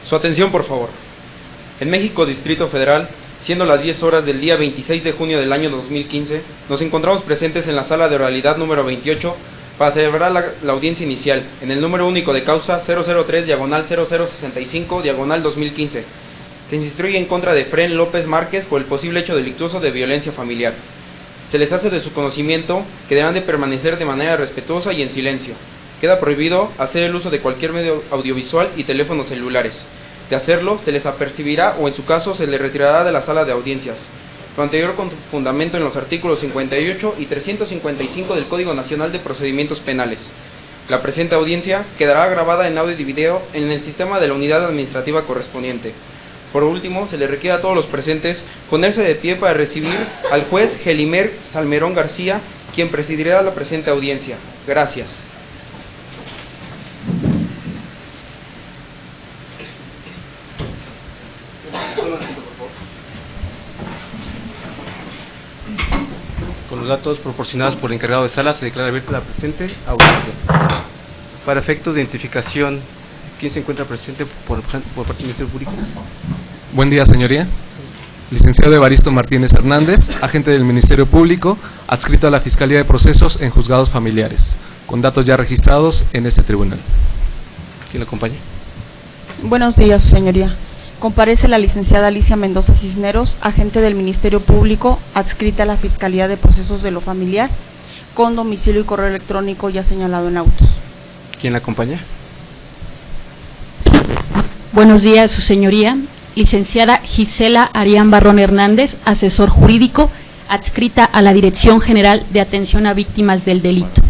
Su atención, por favor. En México, Distrito Federal, siendo las 10 horas del día 26 de junio del año 2015, nos encontramos presentes en la sala de oralidad número 28 para celebrar la audiencia inicial, en el número único de causa 003-0065-2015, que se instruye en contra de Efraín López Márquez por el posible hecho delictuoso de violencia familiar. Se les hace de su conocimiento que deberán de permanecer de manera respetuosa y en silencio. Queda prohibido hacer el uso de cualquier medio audiovisual y teléfonos celulares. De hacerlo, se les apercibirá o en su caso se les retirará de la sala de audiencias. Lo anterior con fundamento en los artículos 58 y 355 del Código Nacional de Procedimientos Penales. La presente audiencia quedará grabada en audio y video en el sistema de la unidad administrativa correspondiente. Por último, se le requiere a todos los presentes ponerse de pie para recibir al juez Gelimer Salmerón García, quien presidirá la presente audiencia. Gracias. Con los datos proporcionados por el encargado de sala, se declara abierta la presente audiencia. Para efectos de identificación, ¿quién se encuentra presente por parte del Ministerio Público? Buen día, señoría. Licenciado Evaristo Martínez Hernández, agente del Ministerio Público, adscrito a la Fiscalía de Procesos en Juzgados Familiares, con datos ya registrados en este tribunal. ¿Quién lo acompaña? Buenos días, su señoría. Comparece la licenciada Alicia Mendoza Cisneros, agente del Ministerio Público, adscrita a la Fiscalía de Procesos de lo Familiar, con domicilio y correo electrónico ya señalado en autos. ¿Quién la acompaña? Buenos días, su señoría. Licenciada Gisela Arián Barrón Hernández, asesor jurídico, adscrita a la Dirección General de Atención a Víctimas del Delito,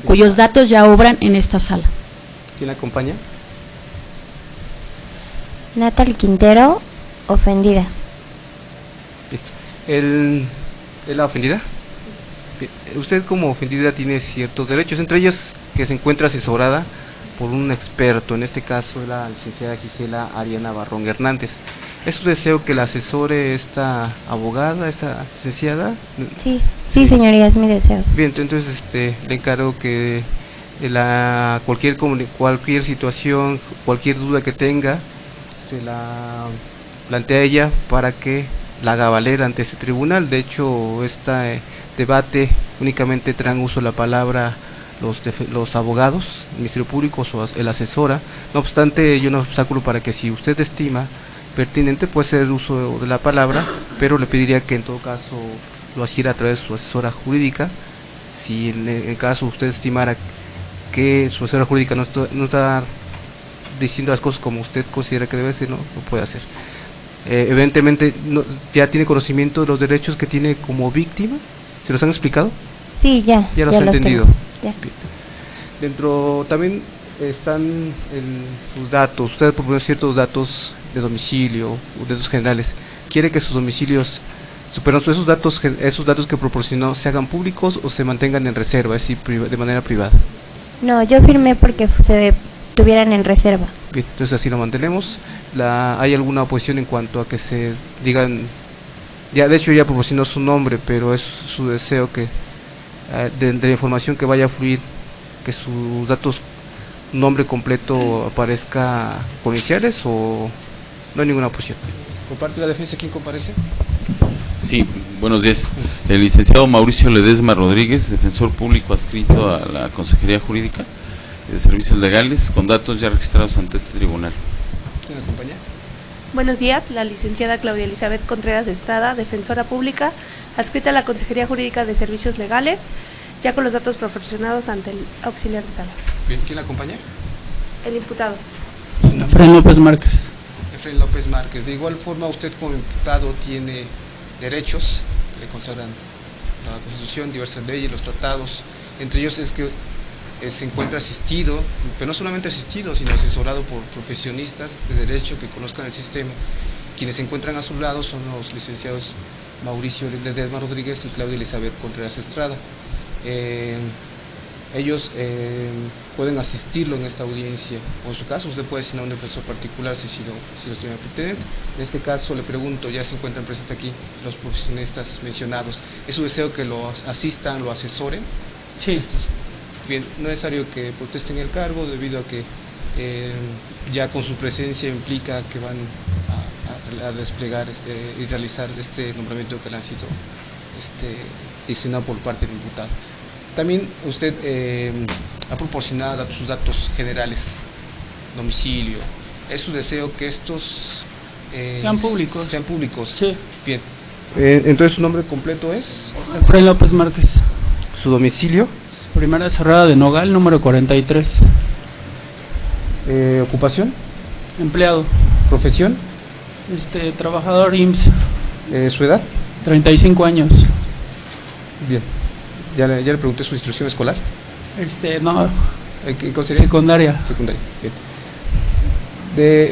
cuyos datos ya obran en esta sala. ¿Quién la acompaña? Natalie Quintero, ofendida. ¿Es la ofendida? Bien. Usted como ofendida tiene ciertos derechos, entre ellos que se encuentra asesorada por un experto, en este caso la licenciada Gisela Ariana Barrón Hernández. ¿Es su deseo que la asesore esta abogada, esta licenciada? Sí, señoría, es mi deseo. Bien, entonces le encargo que cualquier situación, cualquier duda que tenga, se la plantea a ella para que la haga valer ante este tribunal. De hecho, este debate únicamente traen uso de la palabra los abogados, el Ministerio Público o el asesora. No obstante, hay un obstáculo para que, si usted estima pertinente, puede ser uso de la palabra, pero le pediría que en todo caso lo hiciera a través de su asesora jurídica. Si en caso usted estimara que su asesora jurídica no está diciendo las cosas como usted considera que debe ser, no lo puede hacer. Evidentemente ya tiene conocimiento de los derechos que tiene como víctima. ¿Se los han explicado? Sí, ya los han entendido. Ya. Dentro también están sus datos. Usted propone ciertos datos de domicilio, datos generales. ¿Quiere que sus domicilios, esos datos que proporcionó, se hagan públicos o se mantengan en reserva, es decir, de manera privada? No, yo firmé porque se tuvieran en reserva. Bien, entonces así lo mantenemos. ¿Hay alguna oposición en cuanto a que se digan? Ya, de hecho ya proporcionó su nombre, pero es su deseo que de la información que vaya a fluir, que sus datos, nombre completo, aparezca con iniciales, o no hay ninguna oposición. ¿Por parte de la defensa quién comparece? Sí, buenos días. El licenciado Mauricio Ledesma Rodríguez, defensor público adscrito a la Consejería Jurídica de Servicios Legales, con datos ya registrados ante este tribunal. ¿Quién la acompaña? Buenos días, la licenciada Claudia Elizabeth Contreras Estrada, defensora pública, adscrita a la Consejería Jurídica de Servicios Legales, ya con los datos proporcionados ante el auxiliar de sala. Bien, ¿quién la acompaña? El imputado. Efraín López Márquez. Efraín López Márquez. De igual forma, usted como imputado tiene derechos que le consagran la Constitución, diversas leyes, los tratados. Entre ellos es que se encuentra asistido, pero no solamente asistido, sino asesorado por profesionistas de derecho que conozcan el sistema. Quienes se encuentran a su lado son los licenciados Mauricio Ledesma Rodríguez y Claudia Elizabeth Contreras Estrada. Ellos pueden asistirlo en esta audiencia, o en su caso usted puede designar a un defensor particular si lo estima pertinente. En este caso le pregunto, ya se encuentran presentes aquí los profesionistas mencionados, ¿es su deseo que lo asistan, lo asesoren? Sí. Bien, no es necesario que protesten el cargo, debido a que ya con su presencia implica que van a desplegar y realizar este nombramiento que le ha sido designado por parte del imputado. También usted ha proporcionado sus datos generales, domicilio. Es su deseo que estos sean públicos. Sean públicos. Sí. Bien. Entonces su nombre completo es Efraín López Márquez. Su domicilio. Primera Cerrada de Nogal, número 43. Ocupación. Empleado. Profesión. Trabajador IMSS. Su edad. 35 años. Bien. Ya le pregunté su instrucción escolar. No. ¿Cuál sería? Secundaria. Secundaria. Bien.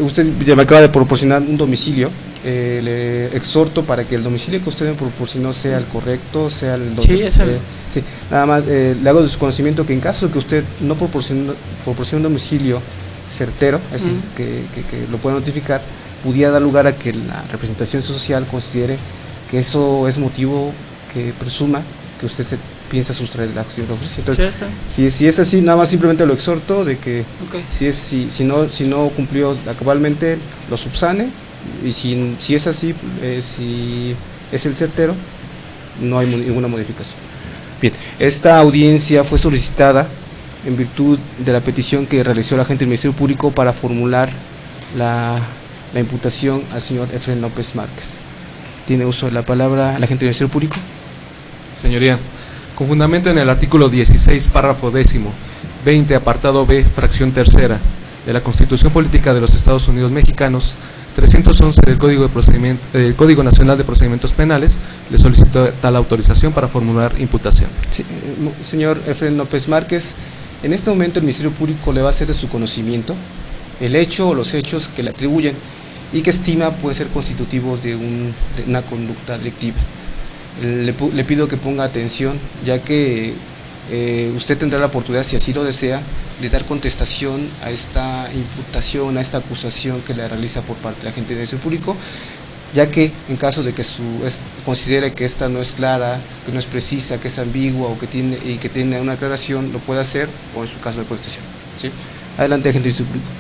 Usted ya me acaba de proporcionar un domicilio. Le exhorto para que el domicilio que usted me proporcionó sea el correcto, sea el... Sí, es el... sí, nada más le hago de su conocimiento que en caso de que usted no proporcione un domicilio certero, es decir, que lo pueda notificar, pudiera dar lugar a que la representación social considere que eso es motivo que presuma que usted se piensa sustraer la acción de la justicia. Entonces, si es así, nada más simplemente lo exhorto de que si no cumplió cabalmente, lo subsane, y si es así, si es el certero, no hay ninguna modificación. Bien, esta audiencia fue solicitada en virtud de la petición que realizó el agente del Ministerio Público para formular la imputación al señor Efraín López Márquez. ¿Tiene uso de la palabra el agente del Ministerio Público? Señoría, con fundamento en el artículo 16, párrafo 10º, 20, apartado B, fracción tercera, de la Constitución Política de los Estados Unidos Mexicanos, 311 del Código Nacional de Procedimientos Penales, le solicito tal autorización para formular imputación. Sí, señor Efraín López Márquez, en este momento el Ministerio Público le va a hacer de su conocimiento el hecho o los hechos que le atribuyen y que estima pueden ser constitutivos de una conducta delictiva. Le pido que ponga atención, ya que usted tendrá la oportunidad, si así lo desea, de dar contestación a esta imputación, a esta acusación que le realiza por parte de la agente del Ministerio Público, ya que en caso de que considere que esta no es clara, que no es precisa, que es ambigua o que tiene una aclaración, lo puede hacer, o en su caso de contestación. ¿Sí? Adelante, agente del Ministerio Público.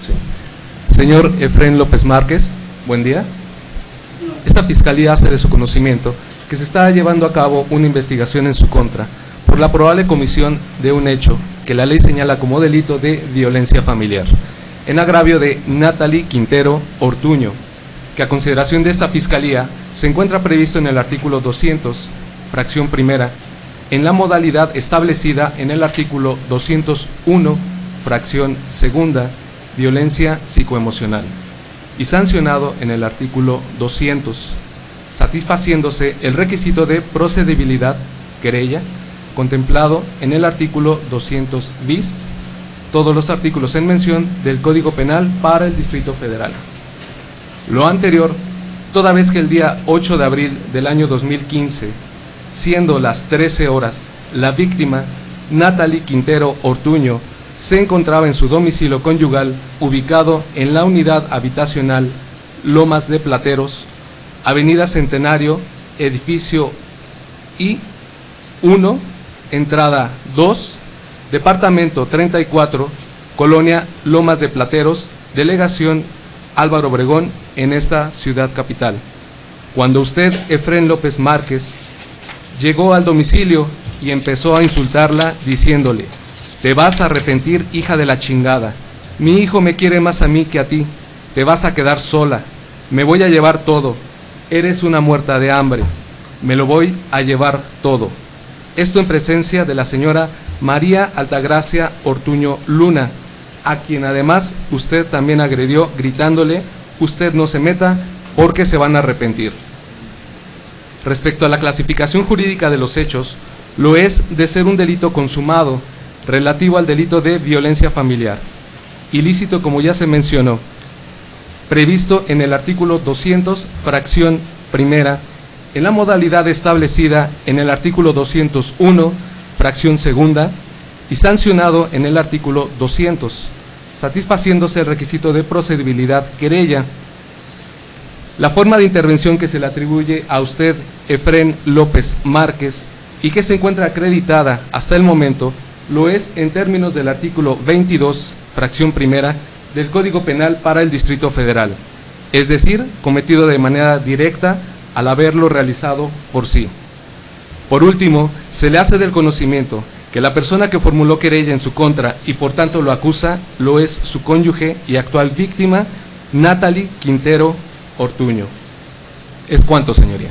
Sí. Señor Efraín López Márquez, buen día. Esta Fiscalía hace de su conocimiento que se está llevando a cabo una investigación en su contra por la probable comisión de un hecho que la ley señala como delito de violencia familiar, en agravio de Natalie Quintero Ortuño, que a consideración de esta Fiscalía se encuentra previsto en el artículo 200, fracción primera, en la modalidad establecida en el artículo 201, fracción segunda, violencia psicoemocional, y sancionado en el artículo 200, satisfaciéndose el requisito de procedibilidad, querella, contemplado en el artículo 200 bis, todos los artículos en mención del Código Penal para el Distrito Federal. Lo anterior, toda vez que el día 8 de abril del año 2015, siendo las 13 horas, la víctima, Natalie Quintero Ortuño, se encontraba en su domicilio conyugal, ubicado en la unidad habitacional Lomas de Plateros, Avenida Centenario, edificio I1, entrada 2, departamento 34, colonia Lomas de Plateros, delegación Álvaro Obregón, en esta ciudad capital. Cuando usted, Efraín López Márquez, llegó al domicilio y empezó a insultarla diciéndole: te vas a arrepentir, hija de la chingada, mi hijo me quiere más a mí que a ti, te vas a quedar sola, me voy a llevar todo, eres una muerta de hambre, me lo voy a llevar todo. Esto en presencia de la señora María Altagracia Ortuño Luna, a quien además usted también agredió gritándole: usted no se meta porque se van a arrepentir. Respecto a la clasificación jurídica de los hechos, lo es de ser un delito consumado relativo al delito de violencia familiar, ilícito como ya se mencionó, previsto en el artículo 200, fracción primera, en la modalidad establecida en el artículo 201, fracción segunda, y sancionado en el artículo 200, satisfaciéndose el requisito de procedibilidad querella. La forma de intervención que se le atribuye a usted, Efraín López Márquez, y que se encuentra acreditada hasta el momento, lo es en términos del artículo 22, fracción primera del Código Penal para el Distrito Federal, es decir, cometido de manera directa al haberlo realizado por sí. Por último, se le hace del conocimiento que la persona que formuló querella en su contra y por tanto lo acusa lo es su cónyuge y actual víctima, Natalie Quintero Ortuño. Es cuanto, señoría.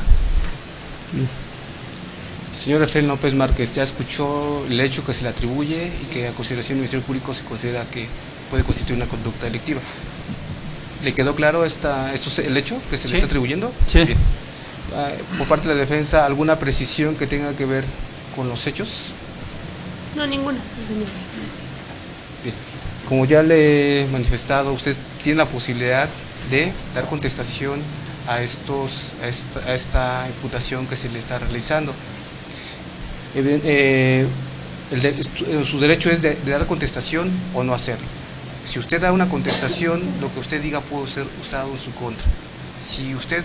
Señor Efraín López Márquez, ya escuchó el hecho que se le atribuye y que a consideración del Ministerio Público se considera que puede constituir una conducta delictiva. ¿Le quedó claro el hecho que se le está atribuyendo? Sí. Bien. Por parte de la defensa, ¿alguna precisión que tenga que ver con los hechos? No, ninguna, su señoría. Bien. Como ya le he manifestado, usted tiene la posibilidad de dar contestación a esta imputación que se le está realizando. Su derecho es de dar contestación o no hacerlo. Si usted da una contestación, lo que usted diga puede ser usado en su contra. Si usted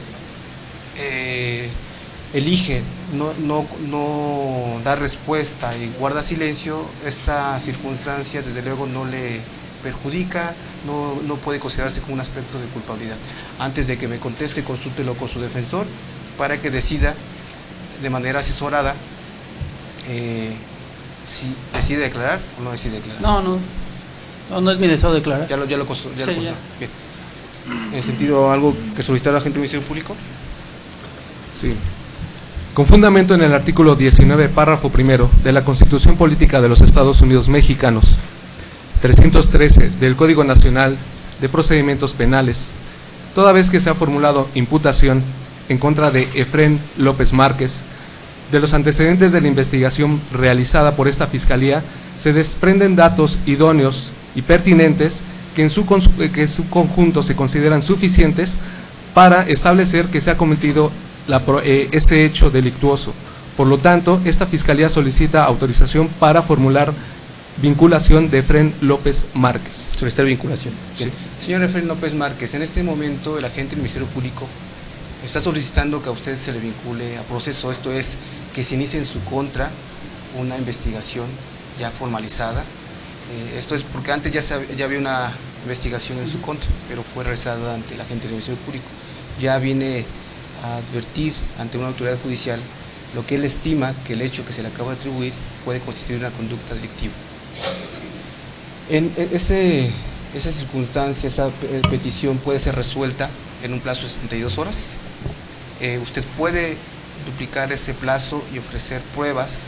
elige no dar respuesta y guarda silencio, esta circunstancia desde luego no le perjudica, no puede considerarse como un aspecto de culpabilidad. Antes de que me conteste, consúltelo con su defensor para que decida de manera asesorada si decide declarar o no decide declarar. No es mi deseo declarar. Ya lo consultó. Sí, ya. Bien. ¿En sentido algo que solicitar a la gente del Ministerio Público? Sí. Con fundamento en el artículo 19, párrafo primero de la Constitución Política de los Estados Unidos Mexicanos, 313 del Código Nacional de Procedimientos Penales, toda vez que se ha formulado imputación en contra de Efraín López Márquez, de los antecedentes de la investigación realizada por esta Fiscalía, se desprenden datos idóneos y pertinentes que en su conjunto se consideran suficientes para establecer que se ha cometido este hecho delictuoso. Por lo tanto, esta Fiscalía solicita autorización para formular vinculación de Efraín López Márquez. Solicitar vinculación. Sí. Señor Efraín López Márquez, en este momento el agente del Ministerio Público está solicitando que a usted se le vincule a proceso, esto es, que se inicie en su contra una investigación ya formalizada. Esto es porque antes ya había una investigación en su contra, pero fue realizada ante el agente del Ministerio Público. Ya viene a advertir ante una autoridad judicial lo que él estima que el hecho que se le acaba de atribuir puede constituir una conducta delictiva. En esa circunstancia, esa petición puede ser resuelta en un plazo de 72 horas. Usted puede duplicar ese plazo y ofrecer pruebas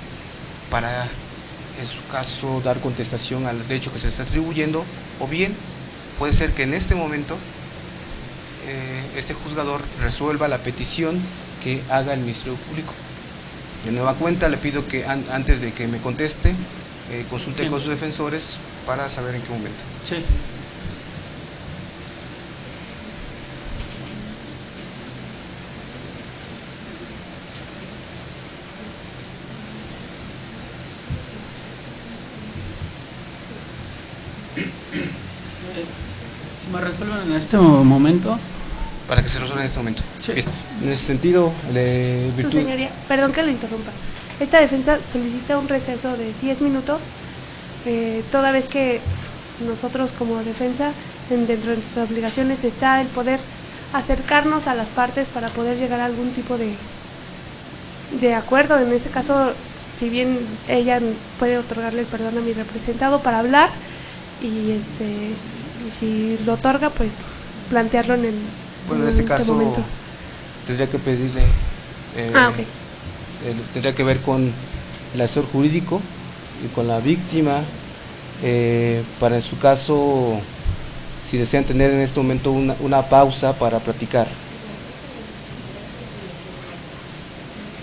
para, en su caso, dar contestación al hecho que se le está atribuyendo, o bien puede ser que en este momento este juzgador resuelva la petición que haga el Ministerio Público. De nueva cuenta, le pido que antes de que me conteste, consulte con sus defensores para saber en qué momento. Sí. Si me resuelven en este momento. Para que se resuelva en este momento. Sí. Bien. En ese sentido, Su señoría, perdón que lo interrumpa. Esta defensa solicita un receso de 10 minutos, toda vez que nosotros como defensa, dentro de nuestras obligaciones está el poder acercarnos a las partes para poder llegar a algún tipo de acuerdo. En este caso, si bien ella puede otorgarle el perdón a mi representado para hablar, y si lo otorga, pues plantearlo en el Bueno, en este caso momento. tendría que pedirle, Ok. tendría que ver con el asesor jurídico y con la víctima, para en su caso, si desean tener en este momento una pausa para platicar.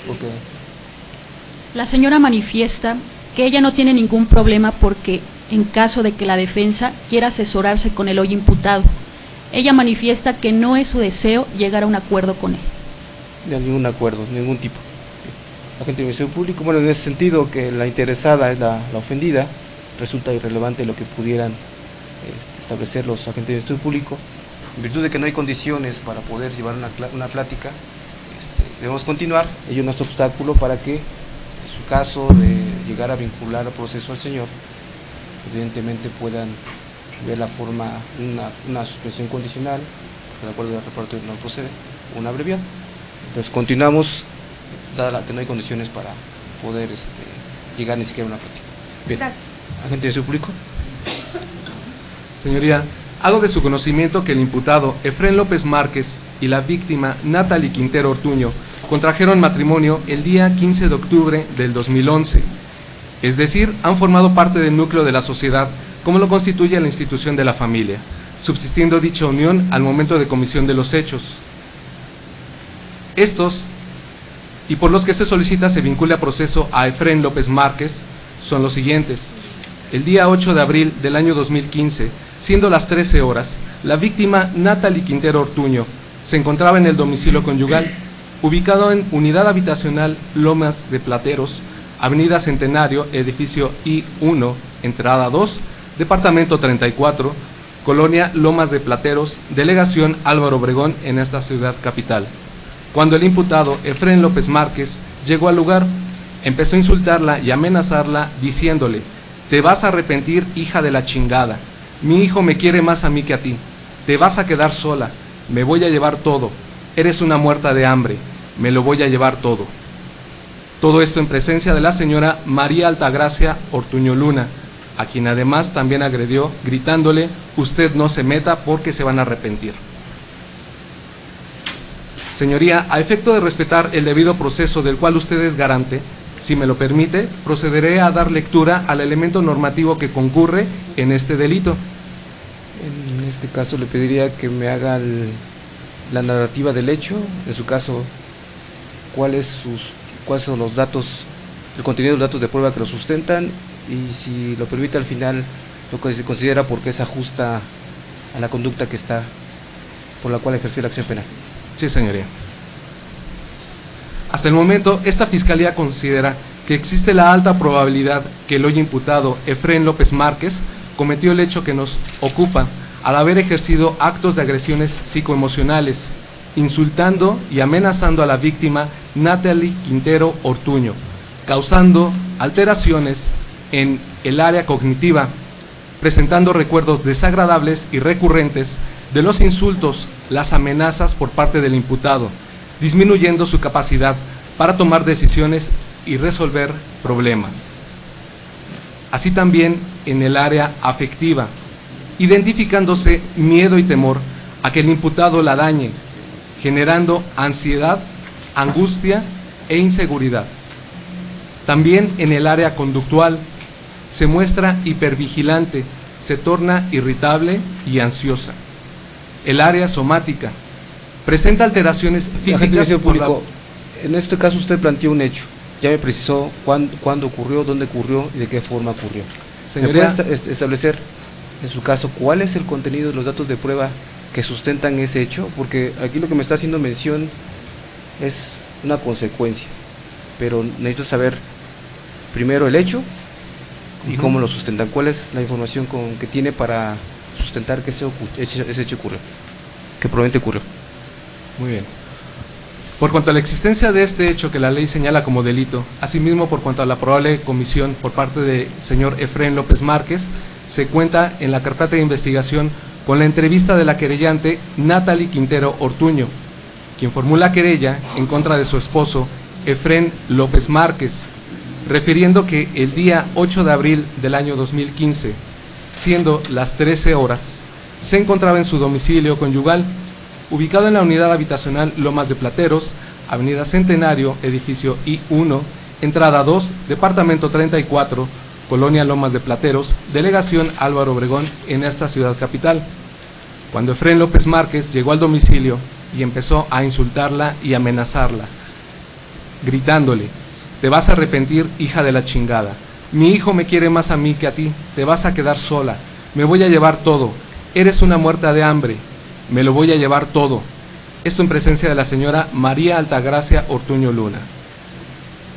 Porque La señora manifiesta que ella no tiene ningún problema porque en caso de que la defensa quiera asesorarse con el hoy imputado, ella manifiesta que no es su deseo llegar a un acuerdo con él. de ningún acuerdo, ningún tipo. Agente del Ministerio Público, bueno, en ese sentido que la interesada es la ofendida, resulta irrelevante lo que pudieran establecer los agentes del Ministerio Público, en virtud de que no hay condiciones para poder llevar una plática, debemos continuar. Ello no es obstáculo para que, en su caso de llegar a vincular a proceso al señor, evidentemente puedan ver la forma, una suspensión condicional, de acuerdo al reparto no procede, un abreviado. Entonces continuamos, dada que no hay condiciones para poder llegar ni siquiera a una plática. Bien. Gracias. Agente de su público. Señoría, hago de su conocimiento que el imputado Efrén López Márquez y la víctima Natalie Quintero Ortuño contrajeron matrimonio el día 15 de octubre del 2011, es decir, han formado parte del núcleo de la sociedad como lo constituye la institución de la familia, subsistiendo dicha unión al momento de comisión de los hechos. Estos, y por los que se solicita se vincule a proceso a Efrén López Márquez, son los siguientes. El día 8 de abril del año 2015, siendo las 13 horas, la víctima Natalie Quintero Ortuño se encontraba en el domicilio conyugal, ubicado en Unidad Habitacional Lomas de Plateros, Avenida Centenario, edificio I1, entrada 2, Departamento 34, Colonia Lomas de Plateros, Delegación Álvaro Obregón, en esta ciudad capital. Cuando el imputado Efrén López Márquez llegó al lugar, empezó a insultarla y amenazarla diciéndole: te vas a arrepentir, hija de la chingada, mi hijo me quiere más a mí que a ti, te vas a quedar sola, me voy a llevar todo, eres una muerta de hambre, me lo voy a llevar todo. Todo esto en presencia de la señora María Altagracia Ortuño Luna, a quien además también agredió gritándole: usted no se meta porque se van a arrepentir. Señoría, a efecto de respetar el debido proceso del cual usted es garante, si me lo permite, procederé a dar lectura al elemento normativo que concurre en este delito. En este caso le pediría que me haga la narrativa del hecho, en su caso, cuáles son los datos, el contenido de los datos de prueba que lo sustentan, y si lo permite al final lo que se considera porque se ajusta a la conducta que está, por la cual ejerció la acción penal. Sí, señoría. Hasta el momento, esta Fiscalía considera que existe la alta probabilidad que el hoy imputado Efrén López Márquez cometió el hecho que nos ocupa al haber ejercido actos de agresiones psicoemocionales, insultando y amenazando a la víctima Natalie Quintero Ortuño, causando alteraciones en el área cognitiva, presentando recuerdos desagradables y recurrentes de los insultos, las amenazas por parte del imputado, disminuyendo su capacidad para tomar decisiones y resolver problemas. Así también en el área afectiva, identificándose miedo y temor a que el imputado la dañe, generando ansiedad, angustia e inseguridad. También en el área conductual, se muestra hipervigilante, se torna irritable y ansiosa. El área somática presenta alteraciones físicas. Público, en este caso usted planteó un hecho, ya me precisó cuándo ocurrió, dónde ocurrió y de qué forma ocurrió. Señoría, ¿me puede establecer en su caso cuál es el contenido de los datos de prueba que sustentan ese hecho? Porque aquí lo que me está haciendo mención es una consecuencia, pero necesito saber primero el hecho y cómo lo sustentan. ¿Cuál es la información que tiene para sustentar que ese hecho ocurrió, que probablemente ocurrió? Muy bien. Por cuanto a la existencia de este hecho que la ley señala como delito, asimismo por cuanto a la probable comisión por parte del señor Efrén López Márquez, se cuenta en la carpeta de investigación con la entrevista de la querellante Natalie Quintero Ortuño, quien formula querella en contra de su esposo Efrén López Márquez, refiriendo que el día 8 de abril del año 2015, siendo las 13 horas, se encontraba en su domicilio conyugal, ubicado en la unidad habitacional Lomas de Plateros, Avenida Centenario, edificio I1, entrada 2, Departamento 34, Colonia Lomas de Plateros, Delegación Álvaro Obregón, en esta ciudad capital. Cuando Efrén López Márquez llegó al domicilio y empezó a insultarla y amenazarla, gritándole: te vas a arrepentir, hija de la chingada, mi hijo me quiere más a mí que a ti, te vas a quedar sola, me voy a llevar todo, eres una muerta de hambre, me lo voy a llevar todo. Esto en presencia de la señora María Altagracia Ortuño Luna.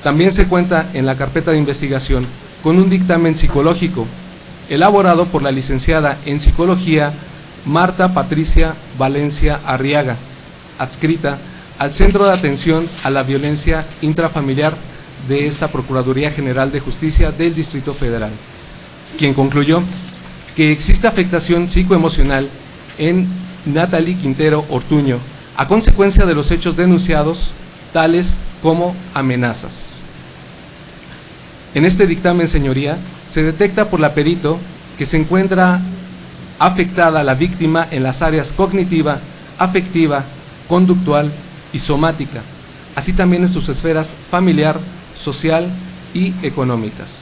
También se cuenta en la carpeta de investigación con un dictamen psicológico elaborado por la licenciada en Psicología Marta Patricia Valencia Arriaga, adscrita al Centro de Atención a la Violencia Intrafamiliar de esta Procuraduría General de Justicia del Distrito Federal, quien concluyó que existe afectación psicoemocional en Natalie Quintero Ortuño a consecuencia de los hechos denunciados, tales como amenazas. En este dictamen, señoría, se detecta por la perito que se encuentra afectada la víctima en las áreas cognitiva, afectiva, conductual y somática, así también en sus esferas familiar, social y económicas.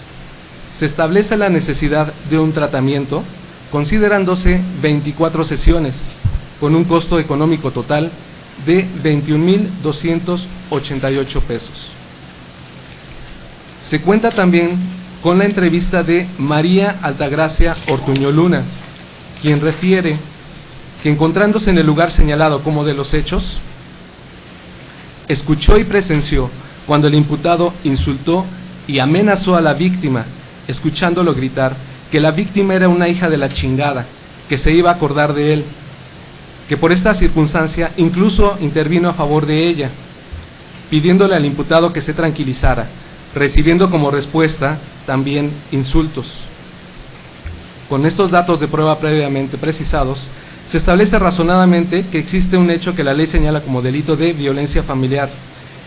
Se establece la necesidad de un tratamiento considerándose 24 sesiones con un costo económico total de 21,288 pesos. Se cuenta también con la entrevista de María Altagracia Ortuño Luna, quien refiere que encontrándose en el lugar señalado como de los hechos, escuchó y presenció cuando el imputado insultó y amenazó a la víctima, escuchándolo gritar que la víctima era una hija de la chingada, que se iba a acordar de él, que por esta circunstancia incluso intervino a favor de ella, pidiéndole al imputado que se tranquilizara, recibiendo como respuesta también insultos. Con estos datos de prueba previamente precisados, se establece razonadamente que existe un hecho que la ley señala como delito de violencia familiar,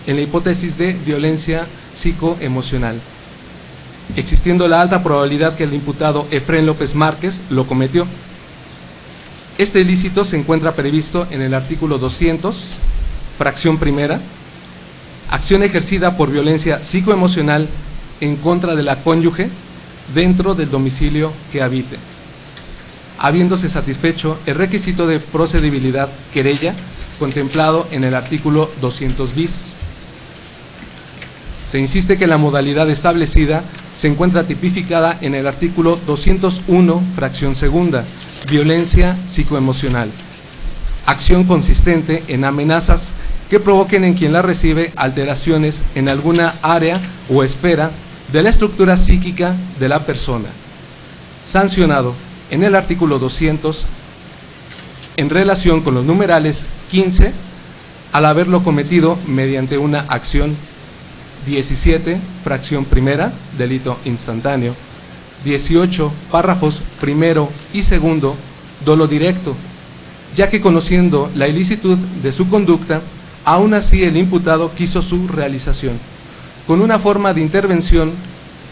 en la hipótesis de violencia psicoemocional, existiendo la alta probabilidad que el imputado Efrén López Márquez lo cometió. Este ilícito se encuentra previsto en el artículo 200, fracción primera, acción ejercida por violencia psicoemocional en contra de la cónyuge dentro del domicilio que habite, habiéndose satisfecho el requisito de procedibilidad querella contemplado en el artículo 200 bis. Se insiste que la modalidad establecida se encuentra tipificada en el artículo 201, fracción segunda, violencia psicoemocional, acción consistente en amenazas que provoquen en quien la recibe alteraciones en alguna área o esfera de la estructura psíquica de la persona, sancionado en el artículo 200 en relación con los numerales 15 al haberlo cometido mediante una acción, 17, fracción primera, delito instantáneo, 18, párrafos primero y segundo, dolo directo, ya que conociendo la ilicitud de su conducta, aún así el imputado quiso su realización, con una forma de intervención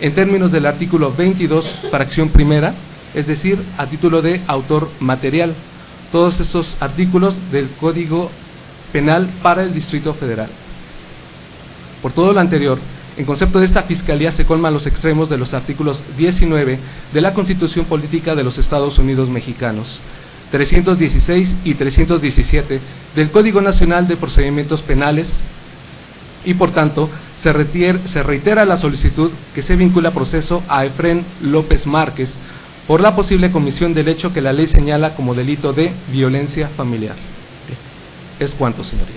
en términos del artículo 22, fracción primera, es decir, a título de autor material, todos estos artículos del Código Penal para el Distrito Federal. Por todo lo anterior, en concepto de esta Fiscalía se colman los extremos de los artículos 19 de la Constitución Política de los Estados Unidos Mexicanos, 316 y 317 del Código Nacional de Procedimientos Penales, y por tanto se reitera la solicitud que se vincula a proceso a Efrén López Márquez por la posible comisión del hecho que la ley señala como delito de violencia familiar. Es cuanto, señoría.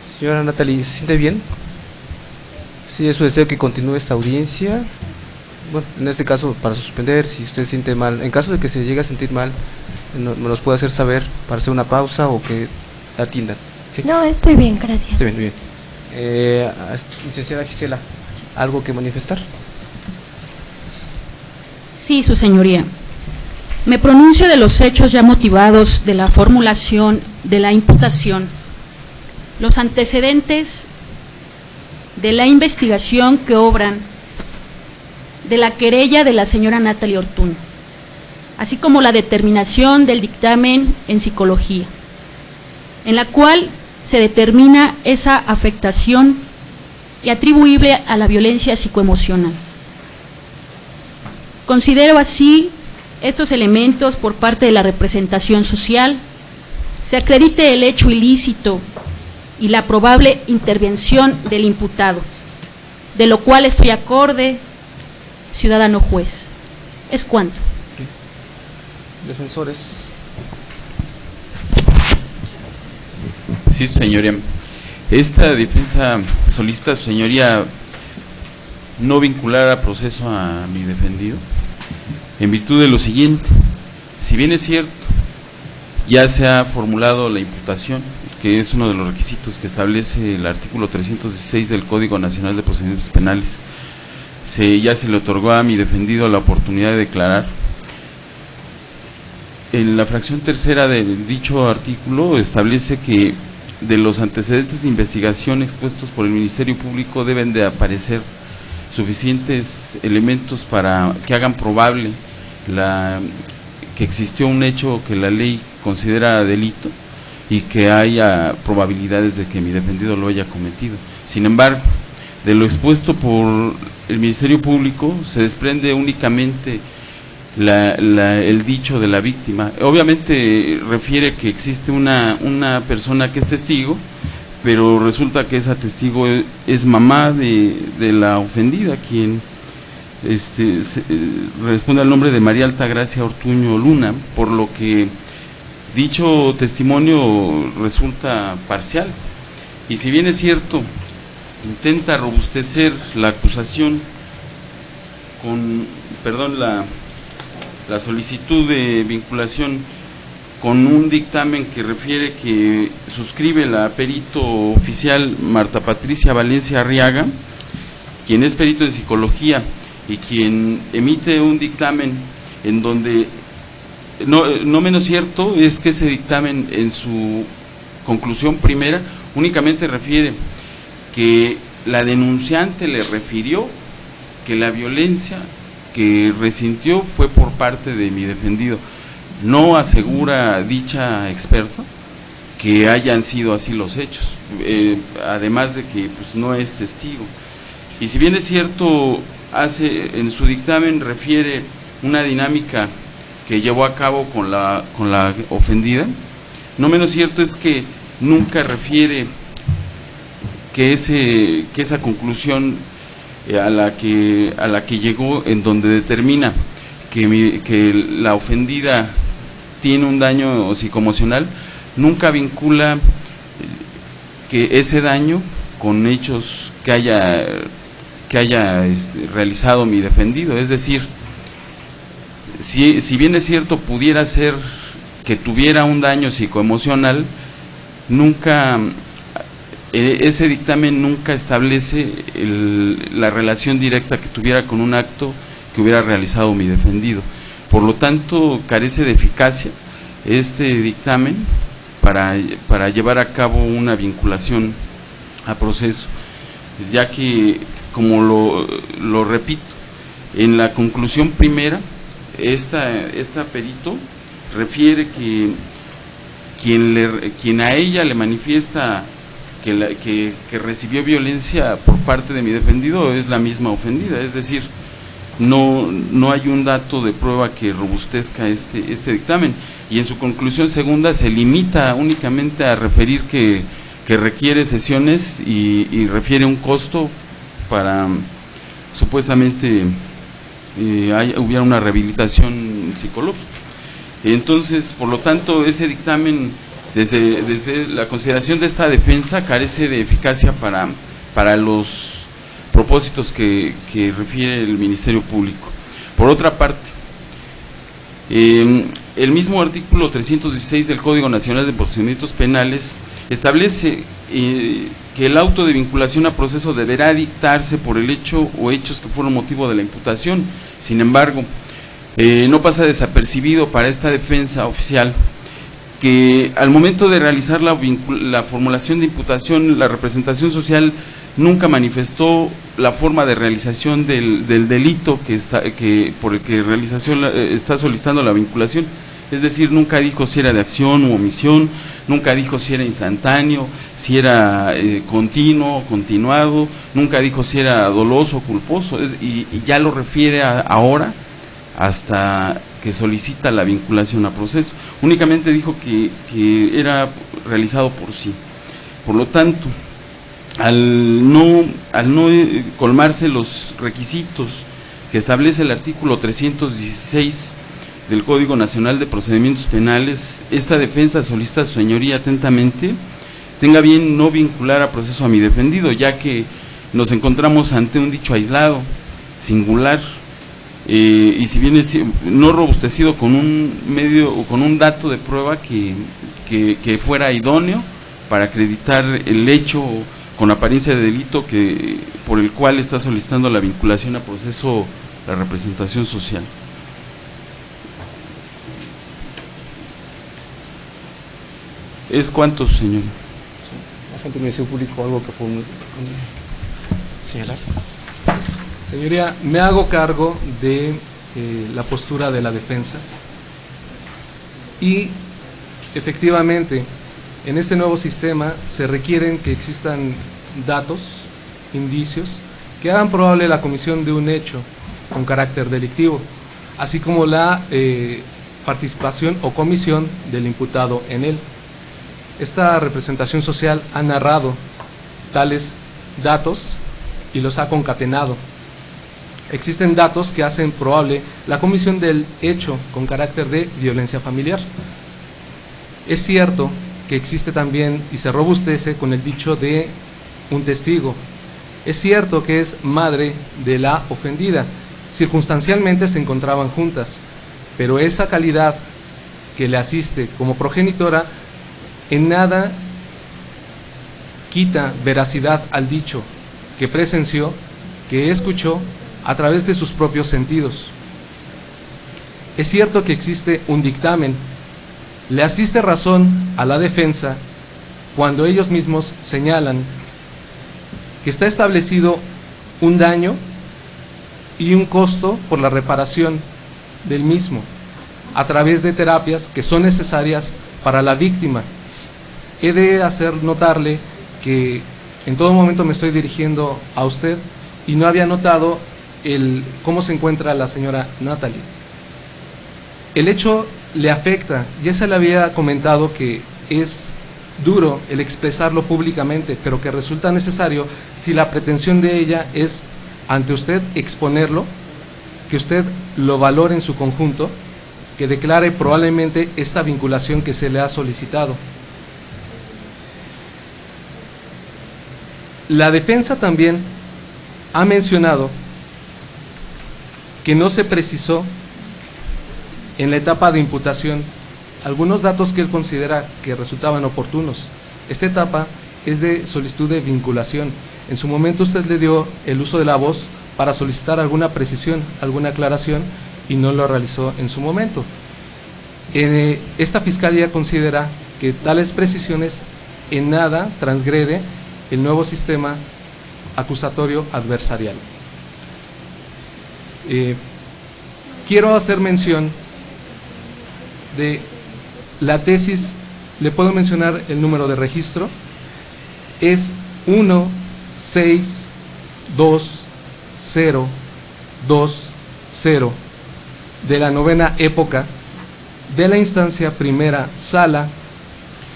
Señora Natalie, ¿se siente bien? Sí, es su deseo que continúe esta audiencia. Bueno, en este caso, para suspender, si usted se siente mal, en caso de que se llegue a sentir mal, me los puede hacer saber para hacer una pausa o que la atiendan. ¿Sí? No, estoy bien, gracias. Estoy bien, muy bien. Licenciada Gisela, ¿algo que manifestar? Sí, su señoría. Me pronuncio de los hechos ya motivados de la formulación de la imputación, los antecedentes de la investigación que obran de la querella de la señora Natalie Ortuño, así como la determinación del dictamen en psicología, en la cual se determina esa afectación y atribuible a la violencia psicoemocional. Considero así estos elementos por parte de la representación social, se acredite el hecho ilícito y la probable intervención del imputado, de lo cual estoy acorde, ciudadano juez. Es cuanto. Defensores. Sí, su señoría. Esta defensa solicita, su señoría, no vincular a proceso a mi defendido, en virtud de lo siguiente. Si bien es cierto, ya se ha formulado la imputación, que es uno de los requisitos que establece el artículo 316 del Código Nacional de Procedimientos Penales, ya se le otorgó a mi defendido la oportunidad de declarar. en la fracción tercera de dicho artículo establece que de los antecedentes de investigación expuestos por el Ministerio Público deben de aparecer suficientes elementos para que hagan probable que existió un hecho que la ley considera delito y que haya probabilidades de que mi defendido lo haya cometido. Sin embargo, de lo expuesto por el Ministerio Público se desprende únicamente el dicho de la víctima. Obviamente refiere que existe una persona que es testigo, pero resulta que esa testigo es mamá de la ofendida, quien responde al nombre de María Altagracia Ortuño Luna, por lo que dicho testimonio resulta parcial. Y si bien es cierto, intenta robustecer la acusación con, la solicitud de vinculación con un dictamen que refiere que suscribe la perito oficial Marta Patricia Valencia Arriaga, quien es perito en psicología y quien emite un dictamen en donde no menos cierto es que ese dictamen en su conclusión primera únicamente refiere que la denunciante le refirió que la violencia que resintió fue por parte de mi defendido. No asegura dicha experta que hayan sido así los hechos, además de que pues, no es testigo. Y si bien es cierto, en su dictamen refiere una dinámica que llevó a cabo con la ofendida, no menos cierto es que nunca refiere que esa conclusión a la que llegó, en donde determina que la ofendida tiene un daño psicoemocional, nunca vincula que ese daño con hechos que haya realizado mi defendido. Es decir, si bien es cierto pudiera ser que tuviera un daño psicoemocional, nunca ese dictamen nunca establece la relación directa que tuviera con un acto que hubiera realizado mi defendido. Por lo tanto, carece de eficacia este dictamen para llevar a cabo una vinculación a proceso, ya que, como lo repito, en la conclusión primera, esta perito refiere que quien a ella le manifiesta que recibió violencia por parte de mi defendido es la misma ofendida. Es decir, no hay un dato de prueba que robustezca este dictamen, y en su conclusión segunda se limita únicamente a referir que requiere sesiones y refiere un costo para supuestamente hubiera una rehabilitación psicológica. Entonces, por lo tanto, ese dictamen, desde la consideración de esta defensa, carece de eficacia para los propósitos que refiere el Ministerio Público. Por otra parte, el mismo artículo 316 del Código Nacional de Procedimientos Penales establece que el auto de vinculación a proceso deberá dictarse por el hecho o hechos que fueron motivo de la imputación. Sin embargo, no pasa desapercibido para esta defensa oficial que al momento de realizar la formulación de imputación, la representación social nunca manifestó la forma de realización del delito por el que está solicitando la vinculación. Es decir, nunca dijo si era de acción u omisión, nunca dijo si era instantáneo, si era continuo, continuado, nunca dijo si era doloso o culposo, y ya lo refiere ahora hasta que solicita la vinculación a proceso. Únicamente dijo que era realizado por sí. Por lo tanto, al no colmarse los requisitos que establece el artículo 316 del Código Nacional de Procedimientos Penales, esta defensa solicita a su señoría atentamente tenga bien no vincular a proceso a mi defendido, ya que nos encontramos ante un dicho aislado, singular, y si bien es no robustecido con un medio o con un dato de prueba que fuera idóneo para acreditar el hecho con apariencia de delito por el cual está solicitando la vinculación a proceso la representación social. ¿Es cuánto, señor? Agente del Ministerio Público, algo que fue señalar. Señoría, me hago cargo de la postura de la defensa y efectivamente en este nuevo sistema se requieren que existan datos, indicios, que hagan probable la comisión de un hecho con carácter delictivo, así como la participación o comisión del imputado en él. Esta representación social ha narrado tales datos y los ha concatenado. Existen datos que hacen probable la comisión del hecho con carácter de violencia familiar. Es cierto que existe también y se robustece con el dicho de un testigo. Es cierto que es madre de la ofendida. Circunstancialmente se encontraban juntas, pero esa calidad que le asiste como progenitora en nada quita veracidad al dicho que presenció, que escuchó a través de sus propios sentidos. Es cierto que existe un dictamen, le asiste razón a la defensa cuando ellos mismos señalan que está establecido un daño y un costo por la reparación del mismo a través de terapias que son necesarias para la víctima. He de hacer notarle que en todo momento me estoy dirigiendo a usted y no había notado cómo se encuentra la señora Natalie. El hecho le afecta, ya se le había comentado que es duro el expresarlo públicamente, pero que resulta necesario si la pretensión de ella es ante usted exponerlo, que usted lo valore en su conjunto, que declare probablemente esta vinculación que se le ha solicitado. La defensa también ha mencionado que no se precisó en la etapa de imputación algunos datos que él considera que resultaban oportunos. Esta etapa es de solicitud de vinculación. En su momento usted le dio el uso de la voz para solicitar alguna precisión, alguna aclaración, y no lo realizó en su momento. Esta Fiscalía considera que tales precisiones en nada transgrede el nuevo sistema acusatorio adversarial. Quiero hacer mención de la tesis, le puedo mencionar el número de registro, es 1622020 de la 9ª época de la instancia primera sala,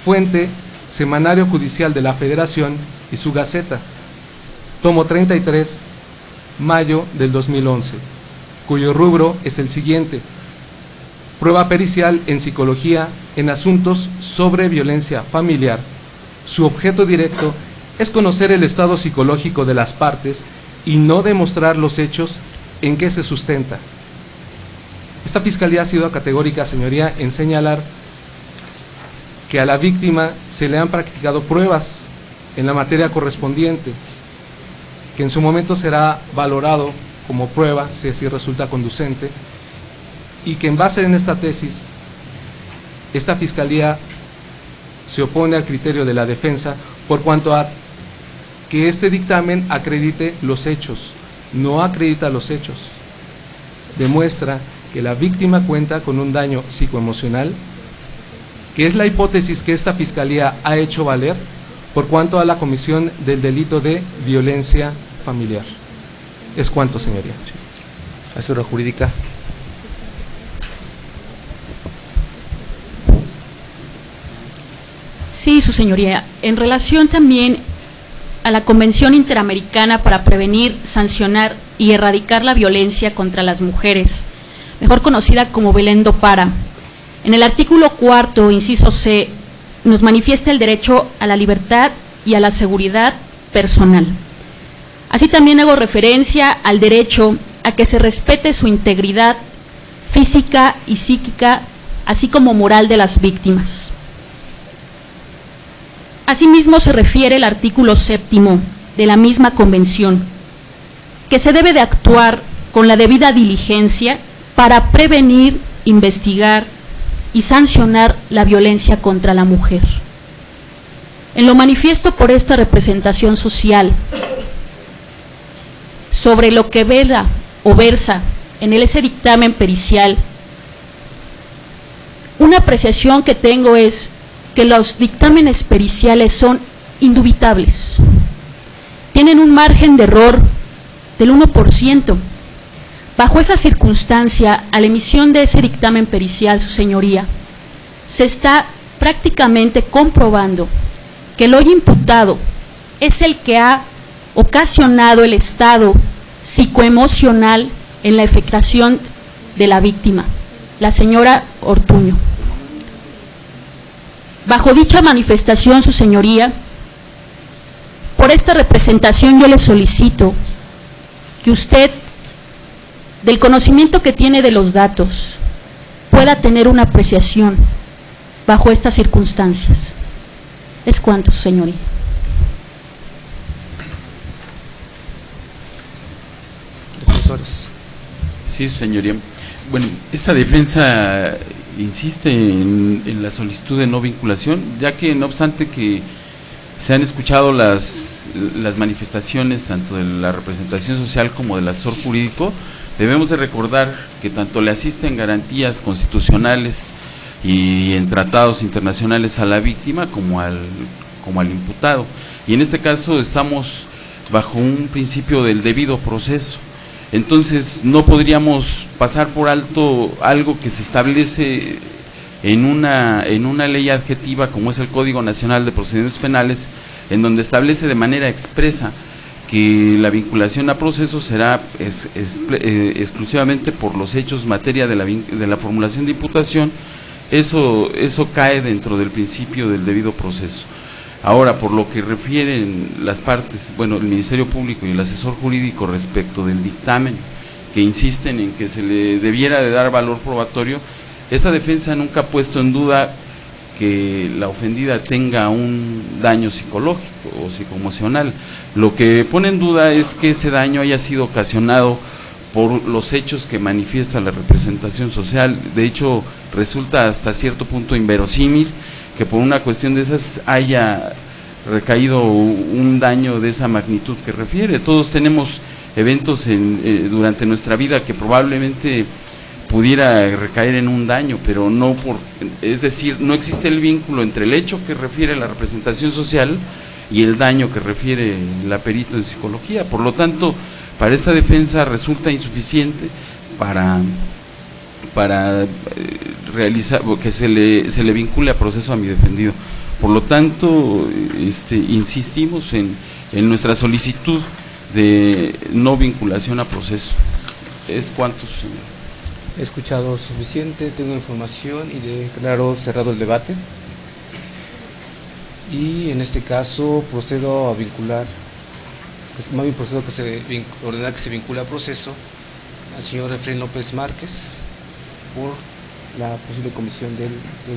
fuente Semanario Judicial de la Federación y su Gaceta, tomo 33, mayo del 2011, cuyo rubro es el siguiente: prueba pericial en psicología en asuntos sobre violencia familiar. Su objeto directo es conocer el estado psicológico de las partes y no demostrar los hechos en que se sustenta. Esta Fiscalía ha sido categórica, señoría, en señalar que a la víctima se le han practicado pruebas en la materia correspondiente, que en su momento será valorado como prueba si así resulta conducente, y que en base en esta tesis, esta Fiscalía se opone al criterio de la defensa por cuanto a que este dictamen acredite los hechos, no acredita los hechos. Demuestra que la víctima cuenta con un daño psicoemocional, que es la hipótesis que esta Fiscalía ha hecho valer por cuanto a la comisión del delito de violencia familiar. Es cuanto, señoría. Asesora jurídica. Sí, su señoría. En relación también a la Convención Interamericana para prevenir, sancionar y erradicar la violencia contra las mujeres, mejor conocida como Belén do Pará, en el artículo 4, inciso C, nos manifiesta el derecho a la libertad y a la seguridad personal. Así también hago referencia al derecho a que se respete su integridad física y psíquica, así como moral de las víctimas. Asimismo se refiere el artículo 7 de la misma convención, que se debe de actuar con la debida diligencia para prevenir, investigar y sancionar la violencia contra la mujer. En lo manifiesto por esta representación social, sobre lo que vela o versa en ese dictamen pericial, una apreciación que tengo es que los dictámenes periciales son indubitables. Tienen un margen de error del 1%. Bajo esa circunstancia, a la emisión de ese dictamen pericial, su señoría, se está prácticamente comprobando que el hoy imputado es el que ha ocasionado el estado psicoemocional en la afectación de la víctima, la señora Ortuño. Bajo dicha manifestación, su señoría, por esta representación yo le solicito que usted, del conocimiento que tiene de los datos, pueda tener una apreciación bajo estas circunstancias. ¿Es cuánto, su señoría? Defensores. Sí, su señoría. Bueno, esta defensa insiste en la solicitud de no vinculación, ya que no obstante que se han escuchado las manifestaciones tanto de la representación social como del asesor jurídico, debemos de recordar que tanto le asisten garantías constitucionales y en tratados internacionales a la víctima como al imputado. Y en este caso estamos bajo un principio del debido proceso. Entonces no podríamos pasar por alto algo que se establece en una ley adjetiva como es el Código Nacional de Procedimientos Penales, en donde establece de manera expresa que la vinculación a proceso será exclusivamente por los hechos materia de la formulación de imputación. Eso cae dentro del principio del debido proceso. Ahora, por lo que refieren las partes, bueno, el Ministerio Público y el asesor jurídico respecto del dictamen, que insisten en que se le debiera de dar valor probatorio, esta defensa nunca ha puesto en duda que la ofendida tenga un daño psicológico o psicoemocional. Lo que pone en duda es que ese daño haya sido ocasionado por los hechos que manifiesta la representación social. De hecho, resulta hasta cierto punto inverosímil que por una cuestión de esas haya recaído un daño de esa magnitud que refiere. Todos tenemos eventos durante nuestra vida que probablemente pudiera recaer en un daño, pero no es decir, no existe el vínculo entre el hecho que refiere la representación social y el daño que refiere la perito en psicología. Por lo tanto, para esta defensa resulta insuficiente para realizar que se le vincule a proceso a mi defendido. Por lo tanto, insistimos en nuestra solicitud de no vinculación a proceso. ¿Es cuánto, señor? He escuchado suficiente, tengo información y declaro cerrado el debate. Y en este caso procedo a vincular, más bien procedo a ordenar que se vincule a proceso al señor Efraín López Márquez por la posible comisión del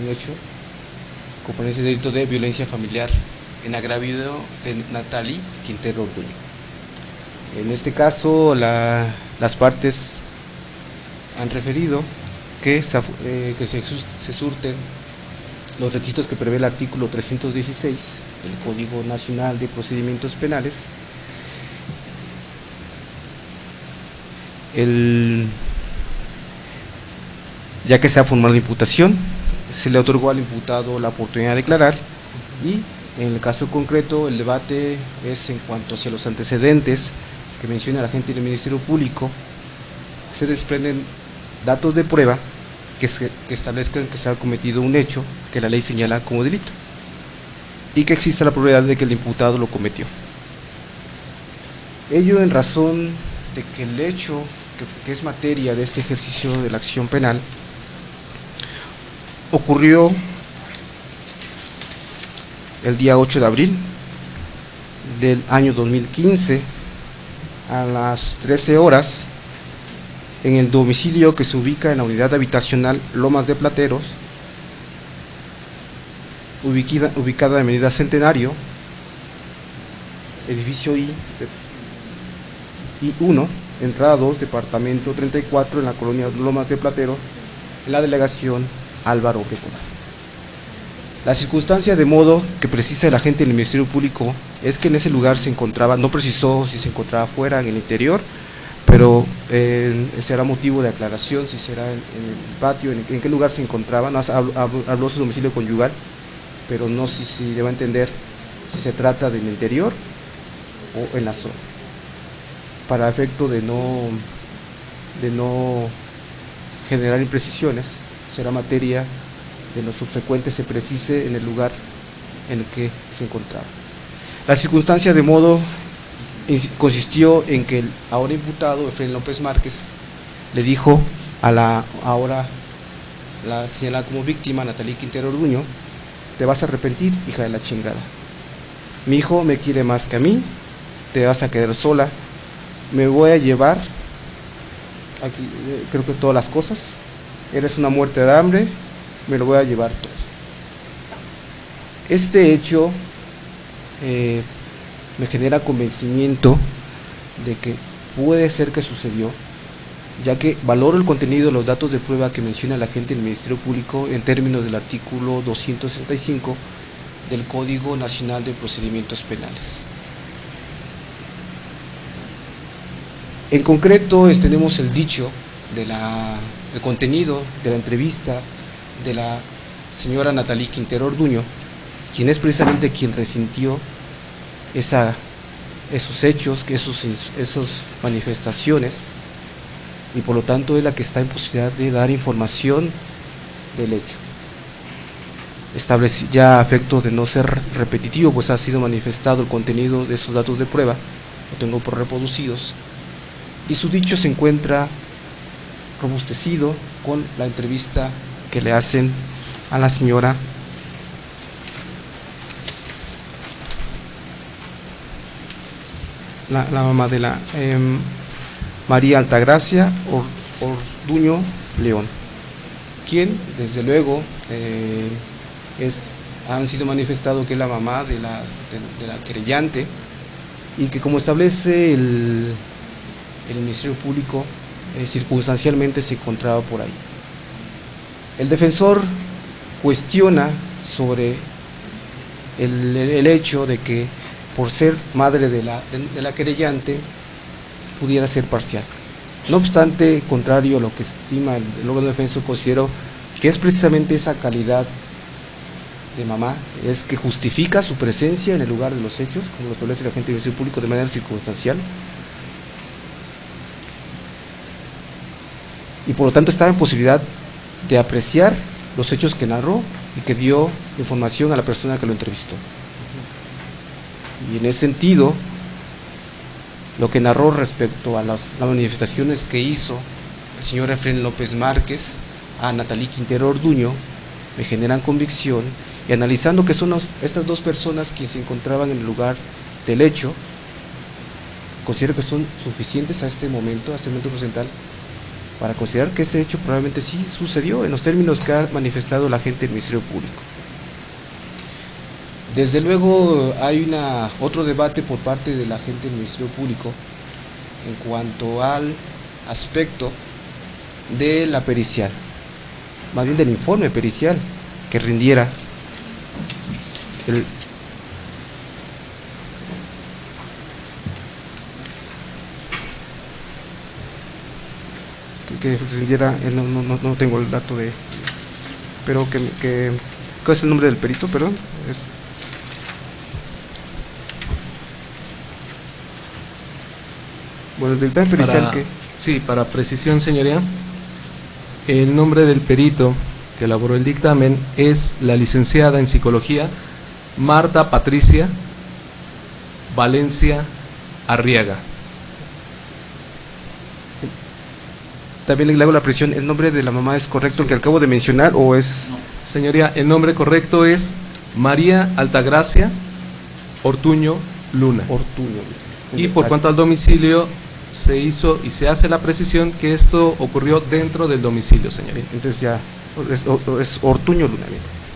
hecho, componerse de delito de violencia familiar en agravio de Natalie Quintero Ortuño. En este caso, las partes han referido que se surten los requisitos que prevé el artículo 316 del Código Nacional de Procedimientos Penales. Ya que se ha formado la imputación, se le otorgó al imputado la oportunidad de declarar y en el caso concreto el debate es en cuanto hacia los antecedentes que menciona el agente del Ministerio Público. Se desprenden datos de prueba que establezcan que se ha cometido un hecho que la ley señala como delito y que exista la probabilidad de que el imputado lo cometió. Ello en razón de que el hecho que es materia de este ejercicio de la acción penal ocurrió el día 8 de abril del año 2015 a las 13 horas en el domicilio que se ubica en la unidad habitacional Lomas de Plateros, ubicada en Avenida Centenario, edificio I1, entrada 2, departamento 34, en la colonia Lomas de Plateros, en la delegación Álvaro Obregón. La circunstancia de modo que precisa el agente del Ministerio Público es que en ese lugar se encontraba, no precisó si se encontraba fuera, en el interior, pero será motivo de aclaración si será en el patio, en qué lugar se encontraba. No, habló su domicilio conyugal, pero no sé si deba entender si se trata del interior o en la zona, para efecto de no generar imprecisiones. Será materia de lo subsecuente se precise en el lugar en el que se encontraba. La circunstancia de modo consistió en que el ahora imputado, Efraín López Márquez, le dijo a la ahora la señalada como víctima, Natalí Quintero Orduño: te vas a arrepentir, hija de la chingada. Mi hijo me quiere más que a mí, te vas a quedar sola, me voy a llevar, aquí, creo que todas las cosas, eres una muerte de hambre, me lo voy a llevar todo. Este hecho me genera convencimiento de que puede ser que sucedió, ya que valoro el contenido de los datos de prueba que menciona el agente del Ministerio Público en términos del artículo 265 del Código Nacional de Procedimientos Penales. En concreto, tenemos el dicho el contenido de la entrevista de la señora Natalí Quintero Orduño, quien es precisamente quien resintió esos hechos, esas manifestaciones, y por lo tanto es la que está en posibilidad de dar información del hecho. Ya a efecto de no ser repetitivo, pues ha sido manifestado el contenido de esos datos de prueba, lo tengo por reproducidos, y su dicho se encuentra robustecido con la entrevista que le hacen a la señora la mamá de la María Altagracia Orduño León, quien desde luego han sido manifestado que es la mamá de la querellante, y que, como establece el Ministerio Público, circunstancialmente se encontraba por ahí. El defensor cuestiona sobre el hecho de que, por ser madre de la querellante, pudiera ser parcial. No obstante, contrario a lo que estima el órgano de defensa, considero que es precisamente esa calidad de mamá es que justifica su presencia en el lugar de los hechos, como lo establece el agente del Ministerio Público, de manera circunstancial, y por lo tanto estaba en posibilidad de apreciar los hechos que narró y que dio información a la persona que lo entrevistó. Y en ese sentido, lo que narró respecto a las manifestaciones que hizo el señor Efraín López Márquez a Natalí Quintero Orduño me generan convicción, y analizando que son estas dos personas quienes se encontraban en el lugar del hecho, considero que son suficientes a este momento procesal, para considerar que ese hecho probablemente sí sucedió en los términos que ha manifestado la agente del Ministerio Público. Desde luego hay otro debate por parte de la agente del Ministerio Público en cuanto al aspecto de la pericial, más bien del informe pericial que rindiera no tengo el dato pero ¿cuál es el nombre del perito? Perdón. Bueno, el dictamen pericial Sí, para precisión, señoría, el nombre del perito que elaboró el dictamen es la licenciada en Psicología Marta Patricia Valencia Arriaga. También le hago la precisión, ¿el nombre de la mamá es correcto, el que acabo de mencionar, o es...? No, señoría, el nombre correcto es María Altagracia Ortuño Luna. Y por cuanto al domicilio, se hizo y se hace la precisión que esto ocurrió dentro del domicilio, señoría. Entonces ya, es Ortuño Luna.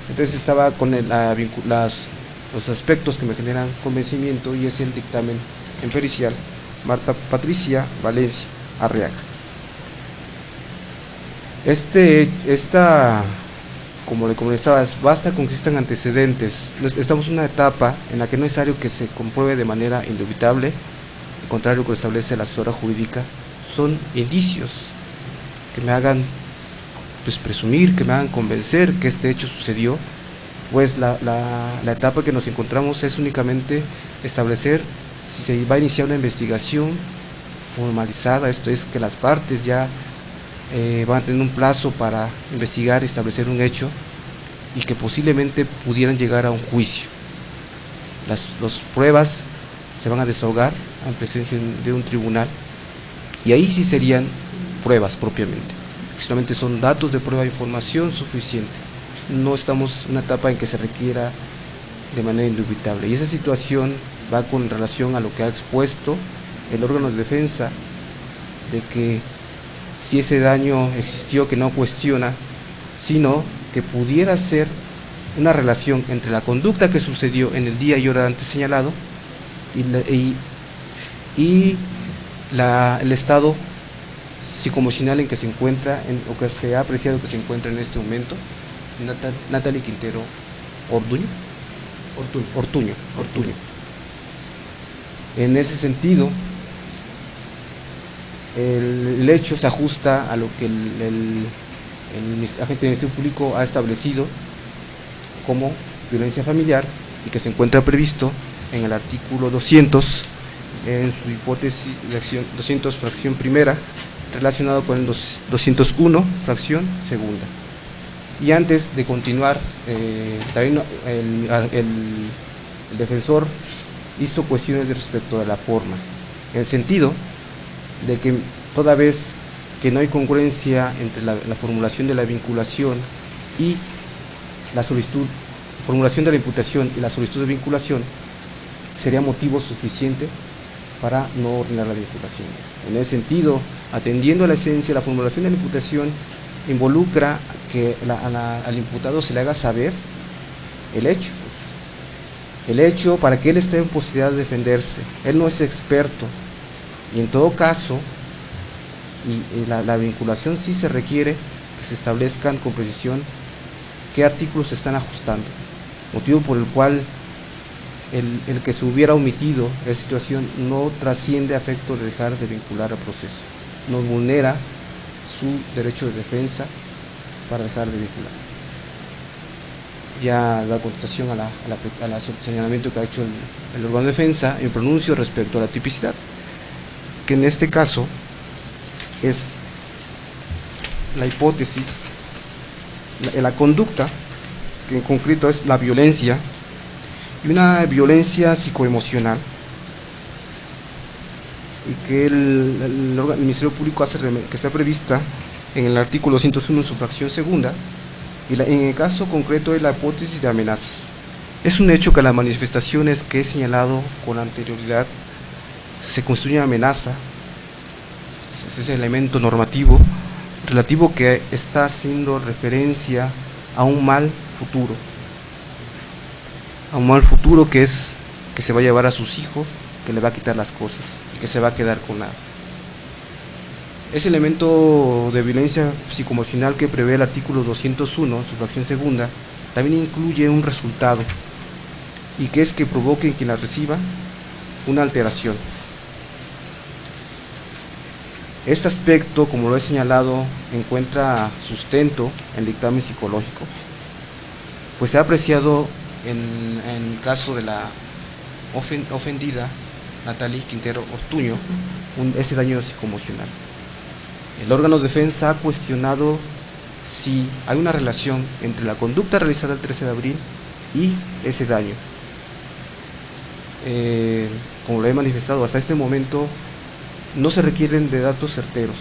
Entonces estaba con los aspectos que me generan convencimiento, y es el dictamen en pericial Marta Patricia Valencia Arriaga. Esta como le comentaba, basta con que existan antecedentes. Estamos en una etapa en la que no es necesario que se compruebe de manera indubitable, al contrario que lo establece la asesora jurídica, son indicios que me hagan pues presumir, que me hagan convencer que este hecho sucedió. Pues la etapa que nos encontramos es únicamente establecer si se va a iniciar una investigación formalizada, esto es que las partes ya van a tener un plazo para investigar, establecer un hecho y que posiblemente pudieran llegar a un juicio. Las pruebas se van a desahogar en presencia de un tribunal y ahí sí serían pruebas propiamente. Solamente son datos de prueba, información suficiente. No estamos en una etapa en que se requiera de manera indubitable. Y esa situación va con relación a lo que ha expuesto el órgano de defensa, de que si ese daño existió, que no cuestiona, sino que pudiera ser una relación entre la conducta que sucedió en el día y hora antes señalado y el estado psicoemocional en que se encuentra, o que se ha apreciado que se encuentra en este momento, Natalie Quintero Ortuño. En ese sentido, el hecho se ajusta a lo que el agente del Ministerio Público ha establecido como violencia familiar y que se encuentra previsto en el artículo 200, en su hipótesis de acción 200 fracción primera, relacionado con el 201 fracción segunda. Y antes de continuar, también el defensor hizo cuestiones respecto a la forma, en el sentido de que toda vez que no hay congruencia entre la formulación de la vinculación y la formulación de la imputación y la solicitud de vinculación, sería motivo suficiente para no ordenar la vinculación. En ese sentido, atendiendo a la esencia, la formulación de la imputación involucra que al imputado se le haga saber el hecho para que él esté en posibilidad de defenderse. Él no es experto y en todo caso, la vinculación sí se requiere que se establezcan con precisión qué artículos se están ajustando, motivo por el cual el que se hubiera omitido esa situación no trasciende a efecto de dejar de vincular al proceso, no vulnera su derecho de defensa para dejar de vincular. Ya la contestación al señalamiento que ha hecho el órgano de defensa, en pronuncio respecto a la tipicidad, que en este caso es la hipótesis, la conducta, que en concreto es la violencia, y una violencia psicoemocional, y que el Ministerio Público hace que está prevista en el artículo 201 en su fracción segunda, y en el caso concreto es la hipótesis de amenazas. Es un hecho que las manifestaciones que he señalado con anterioridad se construye amenaza, es ese elemento normativo relativo que está haciendo referencia a un mal futuro que es que se va a llevar a sus hijos, que le va a quitar las cosas y que se va a quedar con nada. Ese elemento de violencia psicoemocional que prevé el artículo 201, su fracción segunda, también incluye un resultado, y que es que provoque en quien la reciba una alteración. Este aspecto, como lo he señalado, encuentra sustento en dictamen psicológico, pues se ha apreciado en el caso de la ofendida Natalie Quintero Ortuño ese daño psicoemocional. El órgano de defensa ha cuestionado si hay una relación entre la conducta realizada el 13 de abril y ese daño. Como lo he manifestado, hasta este momento no se requieren de datos certeros,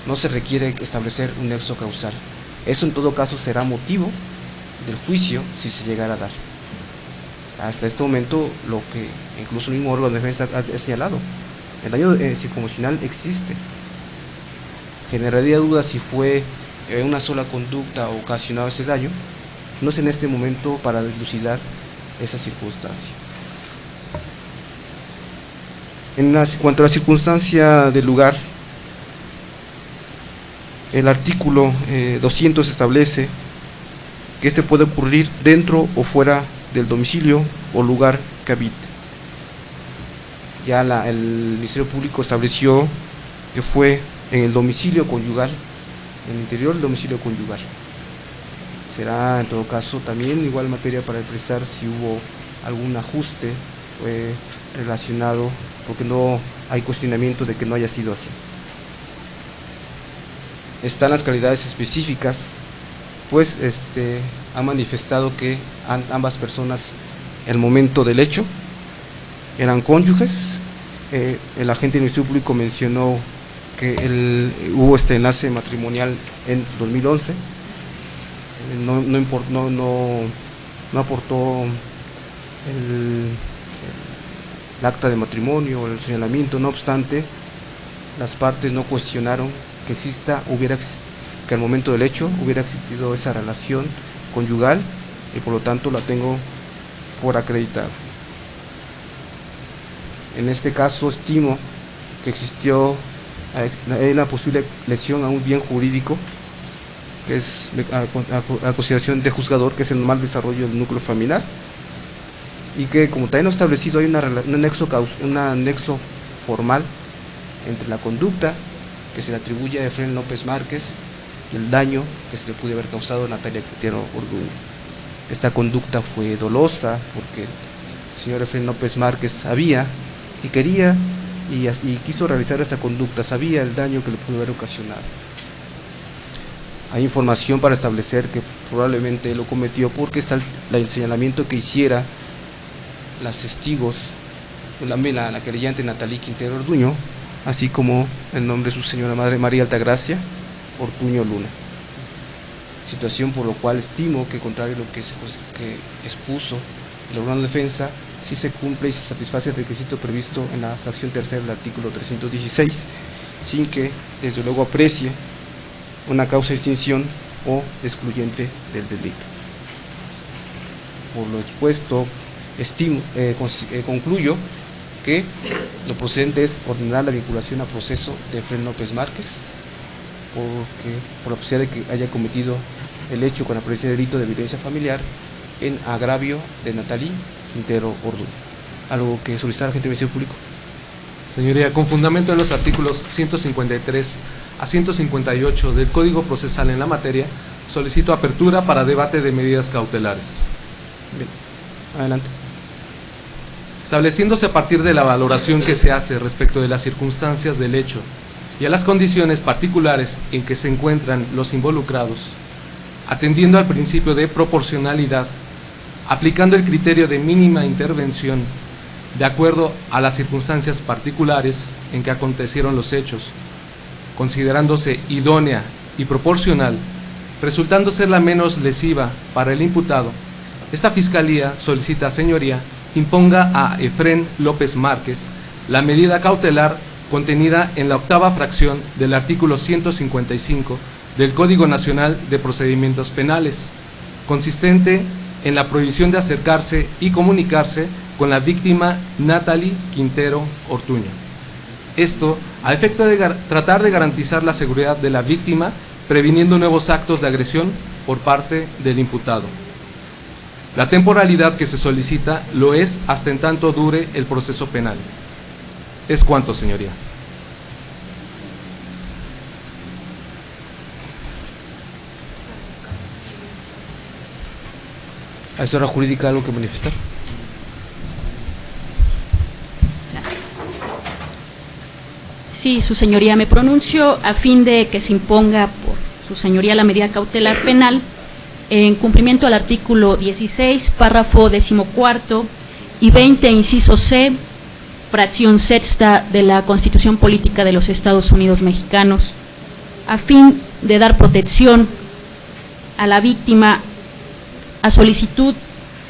no se requiere establecer un nexo causal. Eso en todo caso será motivo del juicio si se llegara a dar. Hasta este momento, lo que incluso el mismo órgano de defensa ha señalado, el daño psicoemocional existe. Generaría dudas si fue una sola conducta ocasionado ese daño. No sé en este momento para dilucidar esa circunstancia. En cuanto a la circunstancia del lugar, el artículo 200 establece que este puede ocurrir dentro o fuera del domicilio o lugar que habite. Ya el Ministerio Público estableció que fue en el domicilio conyugal, en el interior del domicilio conyugal. Será en todo caso también igual materia para precisar si hubo algún ajuste relacionado, porque no hay cuestionamiento de que no haya sido así. Están las calidades específicas, pues ha manifestado que ambas personas en el momento del hecho eran cónyuges. El agente del Ministerio Público mencionó que hubo este enlace matrimonial en 2011, no aportó el acta de matrimonio o el señalamiento. No obstante, las partes no cuestionaron que al momento del hecho hubiera existido esa relación conyugal, y por lo tanto la tengo por acreditada. En este caso estimo que existió una posible lesión a un bien jurídico, que es a consideración de juzgador, que es el normal desarrollo del núcleo familiar, y que como también no establecido hay un anexo formal entre la conducta que se le atribuye a Efrén López Márquez y el daño que se le pudo haber causado a Natalia Quintero Orduño. Esta conducta fue dolosa porque el señor Efrén López Márquez sabía y quería y quiso realizar esa conducta, sabía el daño que le pudo haber ocasionado. Hay información para establecer que probablemente lo cometió porque está el señalamiento que hiciera las testigos, la querellante Natalia Quintero Orduño, así como el nombre de su señora madre María Altagracia Ortuño Luna. Situación por lo cual estimo que, contrario a lo que expuso el órgano de defensa, sí se cumple y se satisface el requisito previsto en la fracción tercera del artículo 316, sin que desde luego aprecie una causa de extinción o excluyente del delito. Por lo expuesto, concluyo que lo procedente es ordenar la vinculación a proceso de Efrén López Márquez, por la posibilidad de que haya cometido el hecho con la presencia de delito de violencia familiar en agravio de Natalia Quintero Orduño. ¿Algo que solicitar al agente del Ministerio Público? Señoría, con fundamento en los artículos 153 a 158 del Código Procesal en la materia, solicito apertura para debate de medidas cautelares. Bien, adelante. Estableciéndose a partir de la valoración que se hace respecto de las circunstancias del hecho y a las condiciones particulares en que se encuentran los involucrados, atendiendo al principio de proporcionalidad, aplicando el criterio de mínima intervención de acuerdo a las circunstancias particulares en que acontecieron los hechos, considerándose idónea y proporcional, resultando ser la menos lesiva para el imputado, esta Fiscalía solicita, señoría, imponga a Efrén López Márquez la medida cautelar contenida en la octava fracción del artículo 155 del Código Nacional de Procedimientos Penales, consistente en la prohibición de acercarse y comunicarse con la víctima Natalia Quintero Ortuño. Esto a efecto de tratar de garantizar la seguridad de la víctima, previniendo nuevos actos de agresión por parte del imputado. La temporalidad que se solicita lo es hasta en tanto dure el proceso penal. Es cuanto, señoría. ¿Asesora jurídica algo que manifestar? Sí, su señoría, me pronuncio a fin de que se imponga por su señoría la medida cautelar penal en cumplimiento al artículo 16, párrafo 14 y 20, inciso C, fracción sexta de la Constitución Política de los Estados Unidos Mexicanos, a fin de dar protección a la víctima a solicitud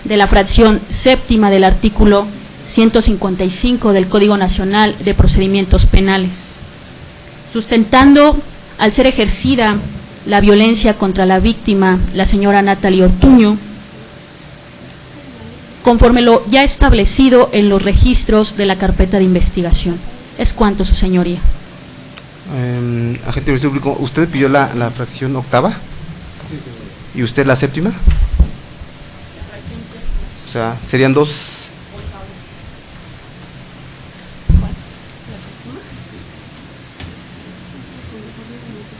de la fracción séptima del artículo 155 del Código Nacional de Procedimientos Penales, sustentando al ser ejercida la violencia contra la víctima, la señora Natalia Ortuño, conforme lo ya establecido en los registros de la carpeta de investigación. Es cuanto, su señoría. Agente del Ministerio Público, ¿usted pidió la fracción octava? Sí, señor. ¿Y usted la séptima? O sea, serían dos.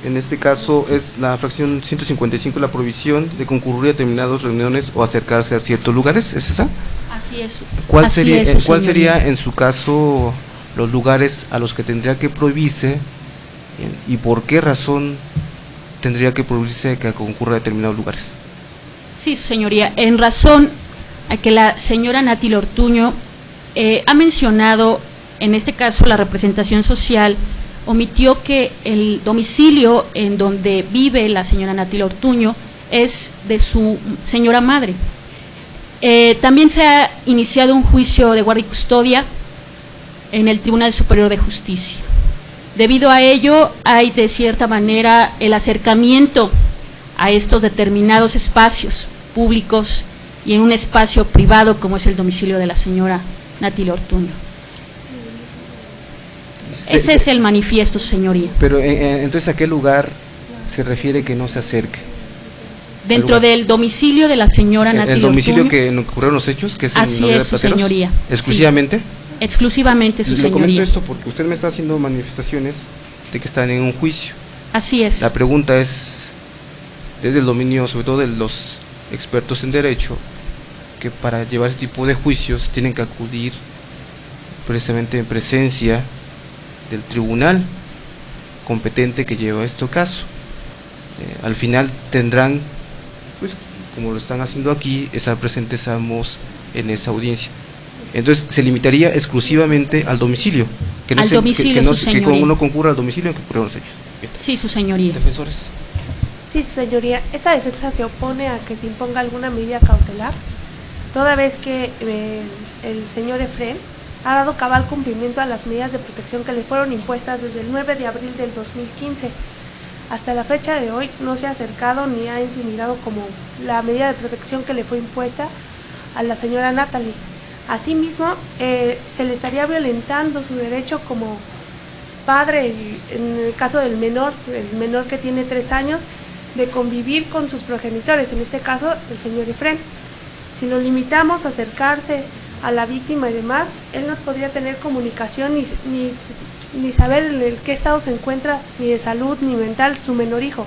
En este caso es la fracción 155, la prohibición de concurrir a determinadas reuniones o acercarse a ciertos lugares, ¿es esa? Así es. ¿Cuál Así sería, es, su cuál señoría. sería en su caso los lugares a los que tendría que prohibirse y por qué razón tendría que prohibirse que concurra a determinados lugares? Sí, su señoría, en razón a que la señora Nati Ortuño ha mencionado, en este caso la representación social, omitió que el domicilio en donde vive la señora Nati Ortuño es de su señora madre. También se ha iniciado un juicio de guardia y custodia en el Tribunal Superior de Justicia. Debido a ello, hay de cierta manera el acercamiento a estos determinados espacios públicos y en un espacio privado como es el domicilio de la señora Nati Ortuño. Ese es el manifiesto, señoría. Pero entonces, ¿a qué lugar se refiere que no se acerque? Dentro del domicilio de la señora Nati Ortuño. ¿El domicilio que ocurrieron los hechos? Que es en Así la Avenida es, su Plateros? señoría. ¿Exclusivamente? Sí, exclusivamente, su Le comento señoría. esto porque usted me está haciendo manifestaciones de que están en un juicio. Así es. La pregunta es, desde el dominio, sobre todo de los expertos en derecho, que para llevar este tipo de juicios tienen que acudir precisamente en presencia del tribunal competente que lleva este caso. Al final tendrán, pues como lo están haciendo aquí, estar presentes ambos en esa audiencia. Entonces se limitaría exclusivamente al domicilio, que no Al domicilio, que no, su que señoría. uno concurra al domicilio en que ocurrieron los hechos. Bien. Sí, su señoría. Defensores. Sí, su señoría, esta defensa se opone a que se imponga alguna medida cautelar, toda vez que el señor Efrén ha dado cabal cumplimiento a las medidas de protección que le fueron impuestas desde el 9 de abril del 2015. Hasta la fecha de hoy no se ha acercado ni ha intimidado como la medida de protección que le fue impuesta a la señora Natalie. Asimismo, se le estaría violentando su derecho como padre, y en el caso del menor, el menor que tiene 3 años, de convivir con sus progenitores, en este caso el señor Efrén. Si lo limitamos a acercarse a la víctima y demás, él no podría tener comunicación ni saber en qué estado se encuentra, ni de salud ni mental, su menor hijo.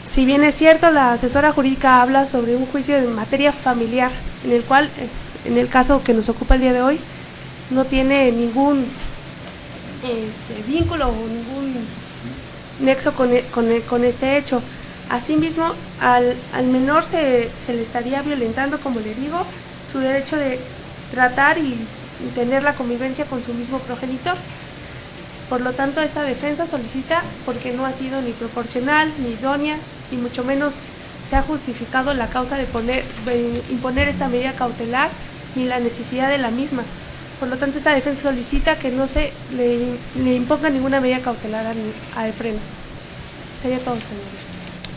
Si bien es cierto, la asesora jurídica habla sobre un juicio de materia familiar, en el cual, en el caso que nos ocupa el día de hoy, no tiene ningún vínculo o ningún nexo con este hecho. Asimismo, al menor se le estaría violentando, como le digo, su derecho de tratar y tener la convivencia con su mismo progenitor. Por lo tanto, esta defensa solicita, porque no ha sido ni proporcional ni idónea, y mucho menos se ha justificado la causa de imponer esta medida cautelar ni la necesidad de la misma. Por lo tanto, esta defensa solicita que no se le imponga ninguna medida cautelar a Efrén. Sería todo, señoría.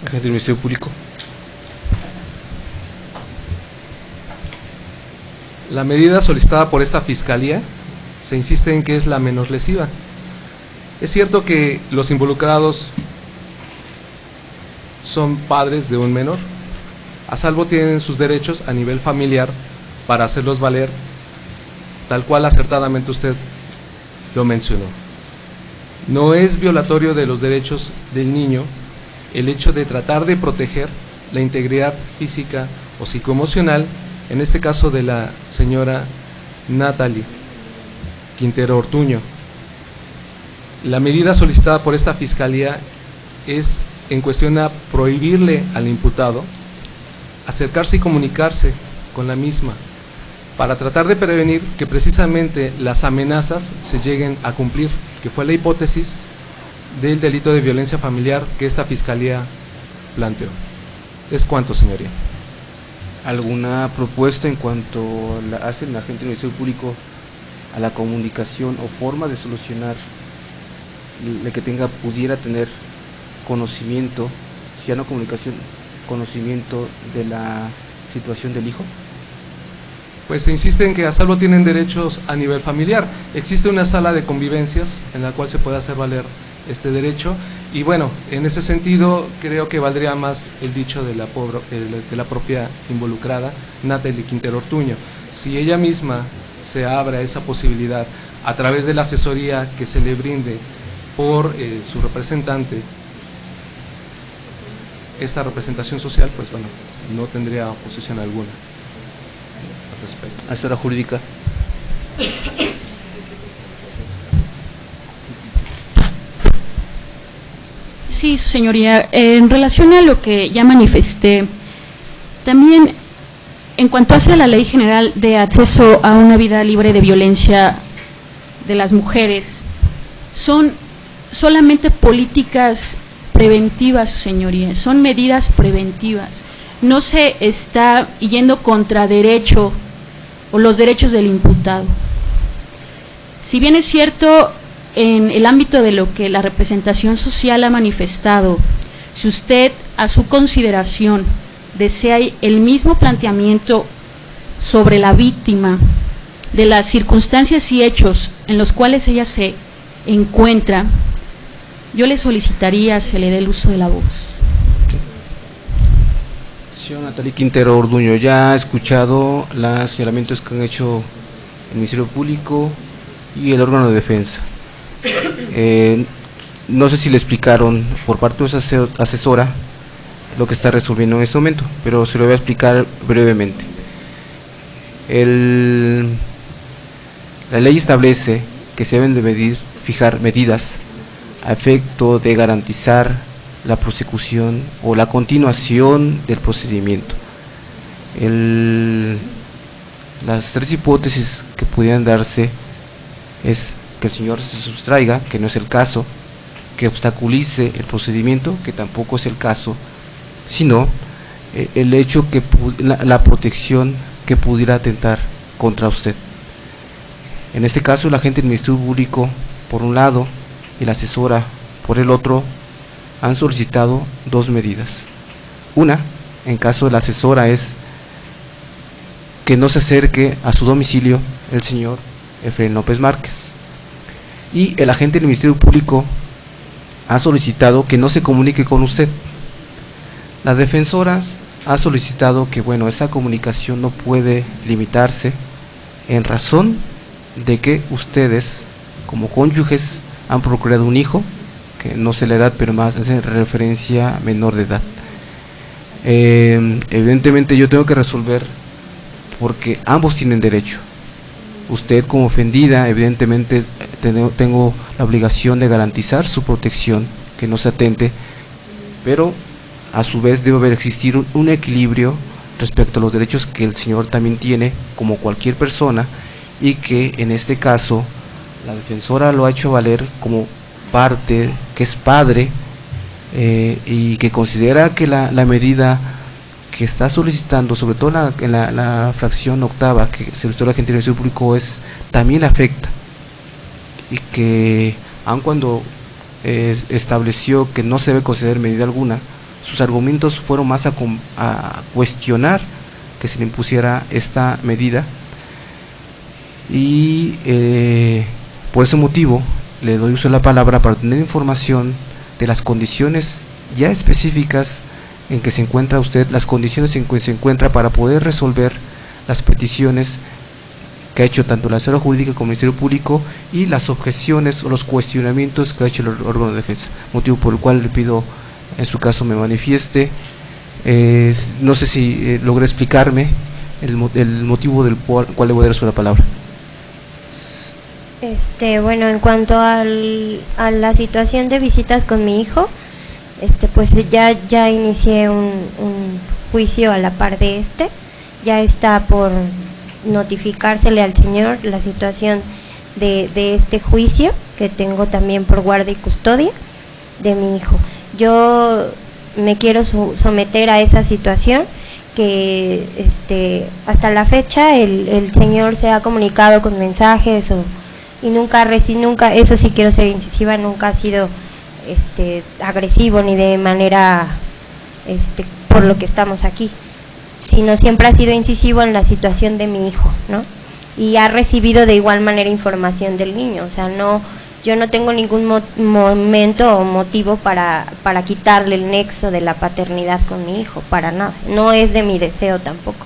Agente del Ministerio Público. La medida solicitada por esta fiscalía se insiste en que es la menos lesiva. Es cierto que los involucrados son padres de un menor, a salvo tienen sus derechos a nivel familiar para hacerlos valer, tal cual acertadamente usted lo mencionó. No es violatorio de los derechos del niño el hecho de tratar de proteger la integridad física o psicoemocional, en este caso de la señora Natalie Quintero Ortuño. La medida solicitada por esta fiscalía es en cuestión a prohibirle al imputado acercarse y comunicarse con la misma para tratar de prevenir que precisamente las amenazas se lleguen a cumplir, que fue la hipótesis del delito de violencia familiar que esta fiscalía planteó. ¿Es cuánto, señoría? ¿Alguna propuesta en cuanto hace el agente del Ministerio Público a la comunicación o forma de solucionar de que pudiera tener conocimiento, si ya no comunicación, conocimiento de la situación del hijo? Pues se insiste en que a salvo tienen derechos a nivel familiar. Existe una sala de convivencias en la cual se puede hacer valer este derecho Y bueno, en ese sentido creo que valdría más el dicho de la propia involucrada, Natalie Quintero Ortuño. Si ella misma se abre a esa posibilidad a través de la asesoría que se le brinde por su representante, esta representación social, pues bueno, no tendría oposición alguna al respecto. Asesora jurídica. Sí, su señoría, en relación a lo que ya manifesté, también en cuanto hace a la Ley General de Acceso a una Vida Libre de Violencia de las Mujeres, son solamente políticas preventivas, su señoría, son medidas preventivas. No se está yendo contra derecho o los derechos del imputado. Si bien es cierto, en el ámbito de lo que la representación social ha manifestado, si usted a su consideración desea el mismo planteamiento sobre la víctima, de las circunstancias y hechos en los cuales ella se encuentra, yo le solicitaría se le dé el uso de la voz. Señora Natalie Quintero Ortuño, ya ha escuchado los señalamientos que han hecho el Ministerio Público y el órgano de defensa. No sé si le explicaron por parte de su asesora lo que está resolviendo en este momento, pero se lo voy a explicar brevemente. La ley establece que se deben de fijar medidas a efecto de garantizar la prosecución o la continuación del procedimiento. Las tres hipótesis que pudieran darse es que el señor se sustraiga, que no es el caso, que obstaculice el procedimiento, que tampoco es el caso, sino el hecho que la protección que pudiera atentar contra usted. En este caso, el agente del Ministerio Público, por un lado, y la asesora, por el otro, han solicitado dos medidas. Una, en caso de la asesora, es que no se acerque a su domicilio el señor Efraín López Márquez. Y el agente del Ministerio Público ha solicitado que no se comunique con usted. Las defensoras ha solicitado que, bueno, esa comunicación no puede limitarse en razón de que ustedes, como cónyuges, han procreado un hijo, que no sé la edad, pero más es en referencia a menor de edad. Evidentemente yo tengo que resolver porque ambos tienen derecho. Usted como ofendida, evidentemente tengo la obligación de garantizar su protección, que no se atente, pero a su vez debe existir un equilibrio respecto a los derechos que el señor también tiene como cualquier persona, y que en este caso la defensora lo ha hecho valer como parte, que es padre, y que considera que la medida que está solicitando, sobre todo en la fracción octava que solicitó la gente del Ministerio Público, también afecta, y que aun cuando estableció que no se debe conceder medida alguna, sus argumentos fueron más a cuestionar que se le impusiera esta medida, y por ese motivo le doy uso de la palabra para tener información de las condiciones ya específicas en que se encuentra usted, las condiciones en que se encuentra para poder resolver las peticiones que ha hecho tanto la asesora jurídica como el Ministerio Público, y las objeciones o los cuestionamientos que ha hecho el órgano de defensa, motivo por el cual le pido en su caso me manifieste. No sé si logré explicarme el motivo del cual le voy a dar la palabra. Bueno, en cuanto a la situación de visitas con mi hijo, pues ya inicié un juicio a la par de ya está por notificársele al señor la situación de este juicio que tengo también por guardia y custodia de mi hijo. Yo me quiero someter a esa situación que hasta la fecha el señor se ha comunicado con mensajes y nunca, eso sí quiero ser incisiva, nunca ha sido agresivo ni de manera por lo que estamos aquí, sino siempre ha sido incisivo en la situación de mi hijo, ¿no? Y ha recibido de igual manera información del niño, o sea, no Yo no tengo ningún momento o motivo para quitarle el nexo de la paternidad con mi hijo, para nada. No es de mi deseo tampoco.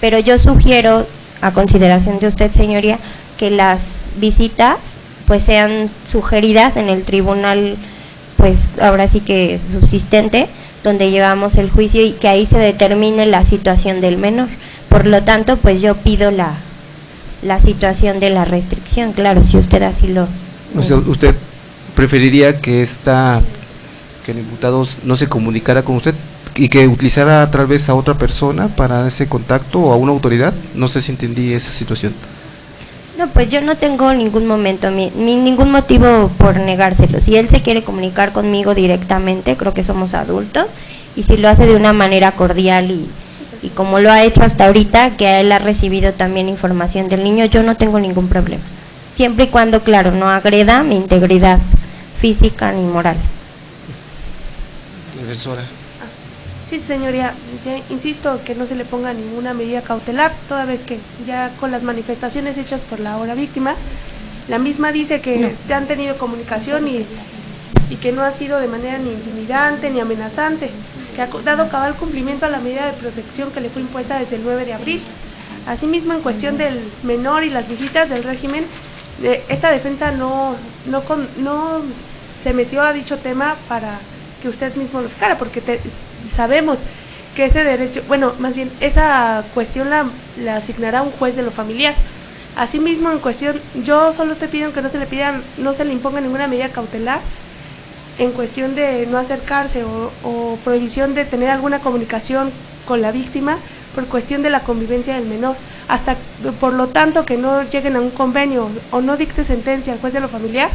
Pero yo sugiero, a consideración de usted, señoría, que las visitas pues sean sugeridas en el tribunal, pues ahora sí que subsistente, donde llevamos el juicio, y que ahí se determine la situación del menor. Por lo tanto, pues yo pido la situación de la restricción, claro, si usted así lo... O sea, ¿usted preferiría que el imputado no se comunicara con usted y que utilizara tal vez a otra persona para ese contacto o a una autoridad? No sé si entendí esa situación. No, pues yo no tengo ningún momento, ningún motivo por negárselo. Si él se quiere comunicar conmigo directamente, creo que somos adultos, y si lo hace de una manera cordial y como lo ha hecho hasta ahorita, que él ha recibido también información del niño, yo no tengo ningún problema. Siempre y cuando, claro, no agreda mi integridad física ni moral. Profesora. Sí, señoría, insisto que no se le ponga ninguna medida cautelar, toda vez que ya con las manifestaciones hechas por la ahora víctima, la misma dice que han tenido comunicación y que no ha sido de manera ni intimidante ni amenazante, que ha dado cabal cumplimiento a la medida de protección que le fue impuesta desde el 9 de abril. Asimismo, en cuestión del menor y las visitas del régimen, esta defensa no se metió a dicho tema para que usted mismo lo ficara, porque sabemos que ese derecho, bueno, más bien esa cuestión la asignará un juez de lo familiar. Asimismo, en cuestión, yo solo estoy pidiendo que no se le imponga ninguna medida cautelar en cuestión de no acercarse o prohibición de tener alguna comunicación con la víctima por cuestión de la convivencia del menor, hasta por lo tanto que no lleguen a un convenio o no dicte sentencia al juez de lo familiar.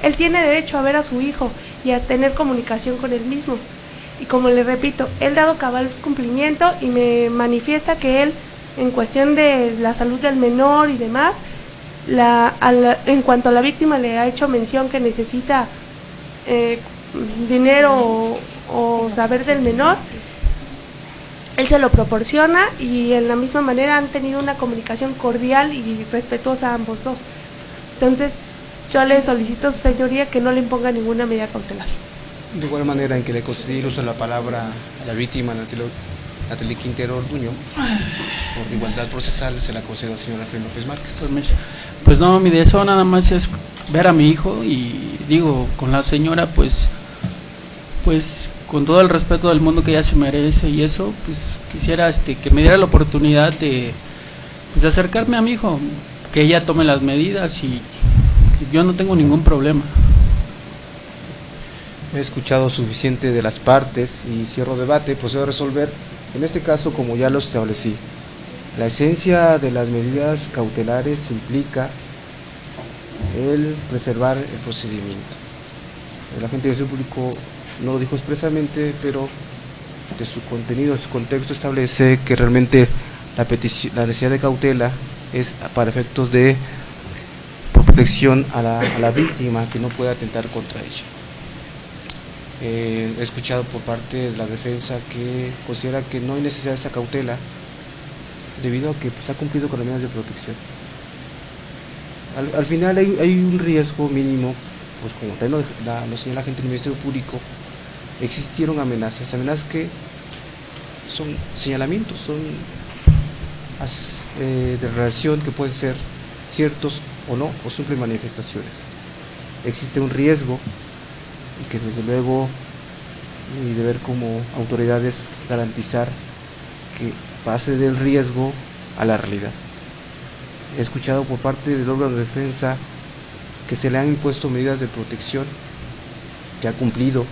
Él tiene derecho a ver a su hijo y a tener comunicación con él mismo. Y como le repito, él dado cabal cumplimiento y me manifiesta que él, en cuestión de la salud del menor y demás, en cuanto a la víctima le ha hecho mención que necesita dinero o saber del menor, él se lo proporciona, y en la misma manera han tenido una comunicación cordial y respetuosa ambos dos. Entonces, yo le solicito a su señoría que no le imponga ninguna medida cautelar. De igual manera en que le concedí el uso de la palabra a la víctima, Natalie Quintero Orduño, por igualdad procesal, se la concedo al señor Efraín López Márquez. Pues no, mi deseo nada más es ver a mi hijo, y digo, con la señora, pues con todo el respeto del mundo que ella se merece y eso, pues quisiera que me diera la oportunidad de acercarme a mi hijo, que ella tome las medidas, y yo no tengo ningún problema. He escuchado suficiente de las partes y cierro debate. Procedo a resolver. En este caso, como ya lo establecí, la esencia de las medidas cautelares implica el preservar el procedimiento. El agente de Ministerio Público no lo dijo expresamente, pero de su contenido, de su contexto, establece que realmente la necesidad de cautela es para efectos de protección a la víctima, que no pueda atentar contra ella. He escuchado por parte de la defensa que considera que no hay necesidad de esa cautela debido a que se ha cumplido con las medidas de protección. Al final hay un riesgo mínimo, pues como también lo señala la gente del Ministerio Público. Existieron amenazas que son señalamientos, son de relación que pueden ser ciertos o no, o simples manifestaciones. Existe un riesgo, y que desde luego y deber como autoridades garantizar que pase del riesgo a la realidad. He escuchado por parte del órgano de defensa que se le han impuesto medidas de protección, que ha cumplido,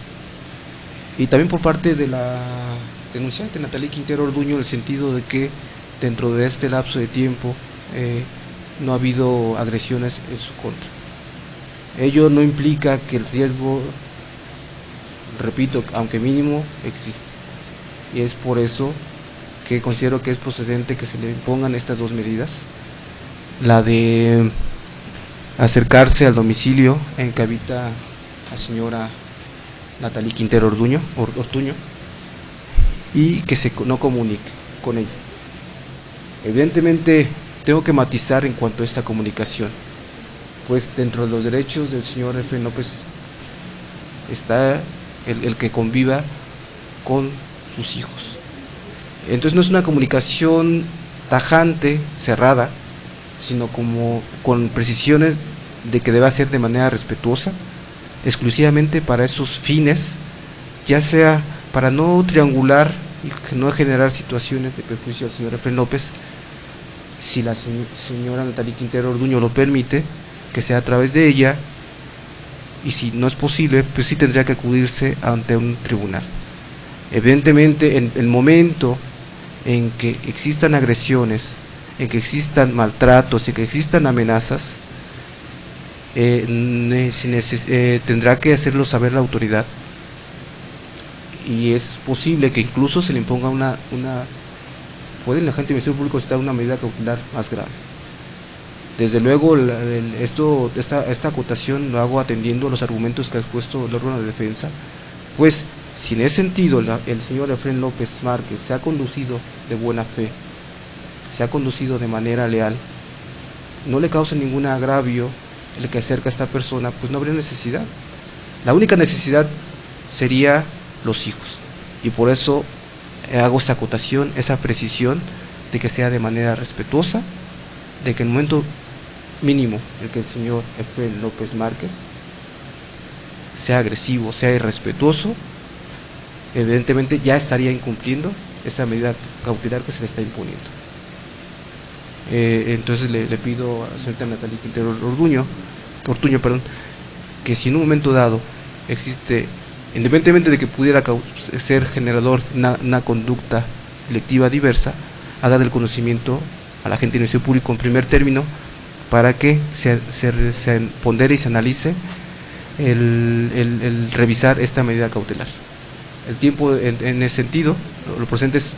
y también por parte de la denunciante Natalie Quintero Orduño, en el sentido de que dentro de este lapso de tiempo no ha habido agresiones en su contra. Ello no implica que el riesgo, repito, aunque mínimo, existe, y es por eso que considero que es procedente que se le impongan estas dos medidas: la de acercarse al domicilio en que habita la señora Natalie Quintero Ortuño, y que no comunique con ella. Evidentemente tengo que matizar en cuanto a esta comunicación. pues dentro de los derechos del señor Efraín López está el que conviva con sus hijos. Entonces no es una comunicación tajante, cerrada, sino como con precisiones de que deba ser de manera respetuosa, exclusivamente para esos fines, ya sea para no triangular y no generar situaciones de perjuicio al señor Efraín López, si la señora Natalie Quintero Orduño lo permite, que sea a través de ella, y si no es posible, pues sí tendría que acudirse ante un tribunal. Evidentemente, en el momento en que existan agresiones, en que existan maltratos y que existan amenazas, tendrá que hacerlo saber la autoridad, y es posible que incluso se le imponga puede el agente del Ministerio Público citar una medida cautelar más grave. Desde luego, esta acotación lo hago atendiendo a los argumentos que ha expuesto el órgano de defensa, pues si en ese sentido el señor Efraín López Márquez se ha conducido de buena fe, se ha conducido de manera leal, no le causa ningún agravio el que acerca a esta persona, pues no habría necesidad. La única necesidad sería los hijos, y por eso hago esa acotación, esa precisión de que sea de manera respetuosa, de que en el momento mínimo el que el señor Efraín López Márquez sea agresivo, sea irrespetuoso, evidentemente ya estaría incumpliendo esa medida cautelar que se le está imponiendo. Entonces le pido a la señorita Natalie Quintero Ortuño, que si en un momento dado existe, independientemente de que pudiera ser generador una conducta delictiva diversa, haga del conocimiento a la gente del Ministerio Público en primer término, para que se pondere y se analice el revisar esta medida cautelar. El tiempo en ese sentido, lo procedente es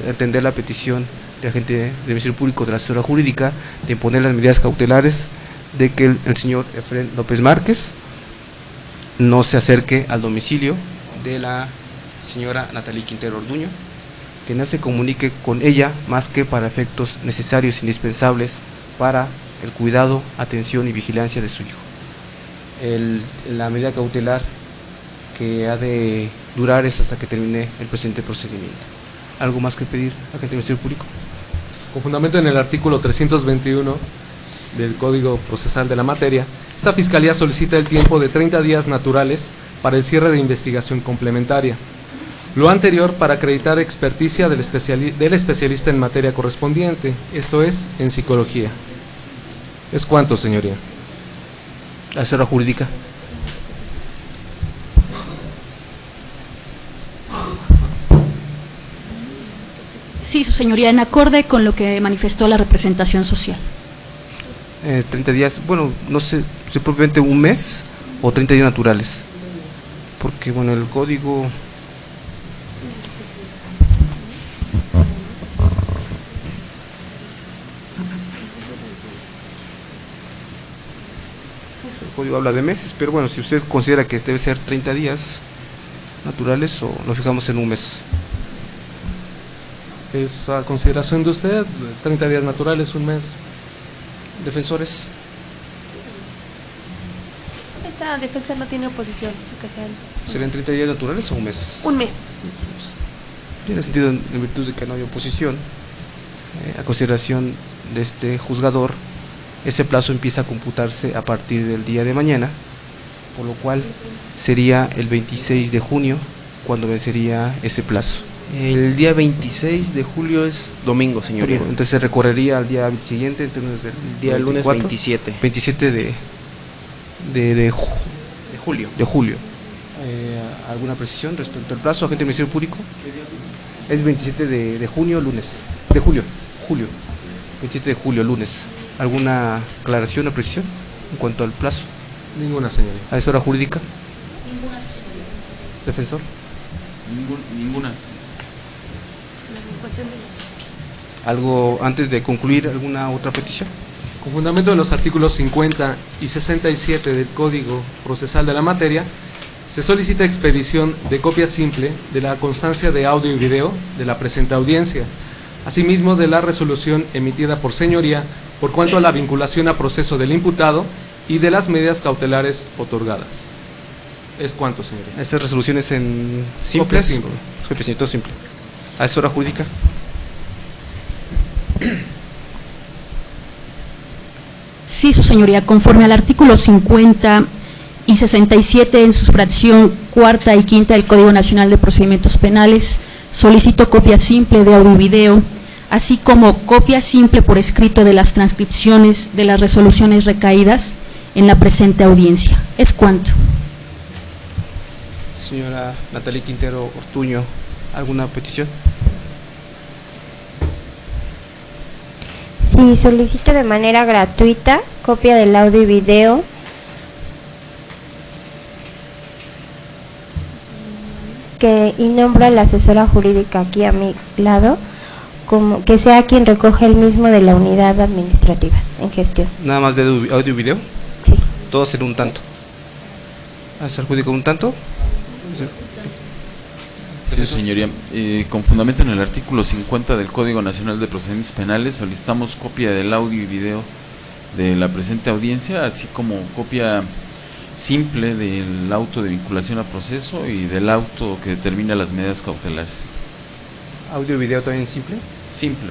atender la petición de la gente del Ministerio Público, de la asesora jurídica, de imponer las medidas cautelares de que el señor Efraín López Márquez no se acerque al domicilio de la señora Natalie Quintero Orduño, que no se comunique con ella más que para efectos necesarios e indispensables para el cuidado, atención y vigilancia de su hijo. La medida cautelar que ha de durar es hasta que termine el presente procedimiento. ¿Algo más que pedir, agente del Ministerio Público? Con fundamento en el artículo 321 del Código Procesal de la materia, esta Fiscalía solicita el tiempo de 30 días naturales para el cierre de investigación complementaria. Lo anterior para acreditar experticia del especialista en materia correspondiente, esto es, en psicología. ¿Es cuánto, señoría? La asesora jurídica. Sí, su señoría, en acorde con lo que manifestó la representación social. 30 días, bueno, no sé, si propiamente un mes o 30 días naturales, porque bueno, el código... El código habla de meses, pero bueno, si usted considera que debe ser 30 días naturales, o lo fijamos en un mes. ¿Es a consideración de usted 30 días naturales, un mes? Defensores. Esta defensa no tiene oposición, que sean. ¿Serían 30 días naturales o un mes? Un mes. Tiene sentido en virtud de que no hay oposición. A consideración de este juzgador, ese plazo empieza a computarse a partir del día de mañana, por lo cual sería el 26 de junio cuando vencería ese plazo. El día 26 de julio es domingo, señoría. Entonces se recorrería al día siguiente, entonces el día lunes 27. 27 de julio. ¿Alguna precisión respecto al plazo, agente del Ministerio Público? Es 27 de junio, lunes. De julio. 27 de julio, lunes. ¿Alguna aclaración o precisión en cuanto al plazo? Ninguna, señoría. ¿Asesora jurídica? Ninguna. ¿Defensor? Ninguna. ¿Algo antes de concluir, alguna otra petición? Con fundamento en los artículos 50 y 67 del Código Procesal de la materia, se solicita expedición de copia simple de la constancia de audio y video de la presente audiencia, asimismo de la resolución emitida por señoría por cuanto a la vinculación a proceso del imputado y de las medidas cautelares otorgadas. ¿Es cuánto, señoría? Estas resoluciones en simples. Copia simple. Copia todo simple. Asesora jurídica. Sí, su señoría, conforme al artículo 50 y 67 en su fracción cuarta y quinta del Código Nacional de Procedimientos Penales, solicito copia simple de audio y video, así como copia simple por escrito de las transcripciones de las resoluciones recaídas en la presente audiencia. ¿Es cuánto? Señora Natalie Quintero Ortuño, ¿alguna petición? Sí, solicito de manera gratuita copia del audio y video y nombra a la asesora jurídica aquí a mi lado, como que sea quien recoge el mismo de la unidad administrativa en gestión. ¿Nada más de audio y video? Sí. Todos en un tanto. ¿Asesor jurídico un tanto? Sí, señoría. Con fundamento en el artículo 50 del Código Nacional de Procedimientos Penales, solicitamos copia del audio y video de la presente audiencia, así como copia simple del auto de vinculación a proceso y del auto que determina las medidas cautelares. ¿Audio y video también simple? Simple.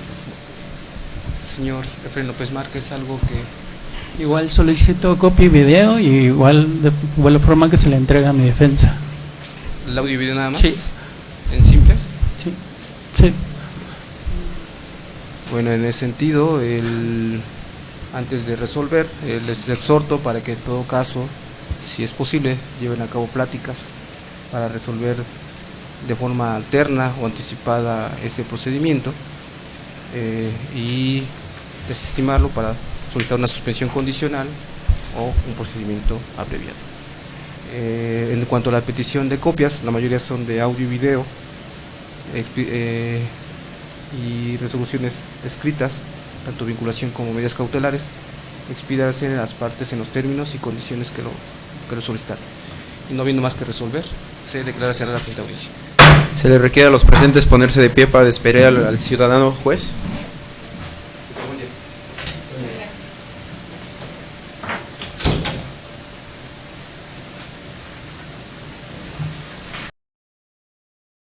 Señor Efraín López Márquez, algo que... Igual solicito copia y video y igual de igual forma que se le entrega a mi defensa. ¿El audio y video nada más? Sí. ¿En simple? Sí. Sí. Bueno, en ese sentido, antes de resolver, les exhorto para que en todo caso, si es posible, lleven a cabo pláticas para resolver de forma alterna o anticipada este procedimiento y desestimarlo para solicitar una suspensión condicional o un procedimiento abreviado. En cuanto a la petición de copias, la mayoría son de audio y video y resoluciones escritas, tanto vinculación como medidas cautelares, expídanse en las partes en los términos y condiciones que lo solicitan. Y no habiendo más que resolver, se declara cerrada la presente audiencia. Se le requiere a los presentes ponerse de pie para despedir al ciudadano juez.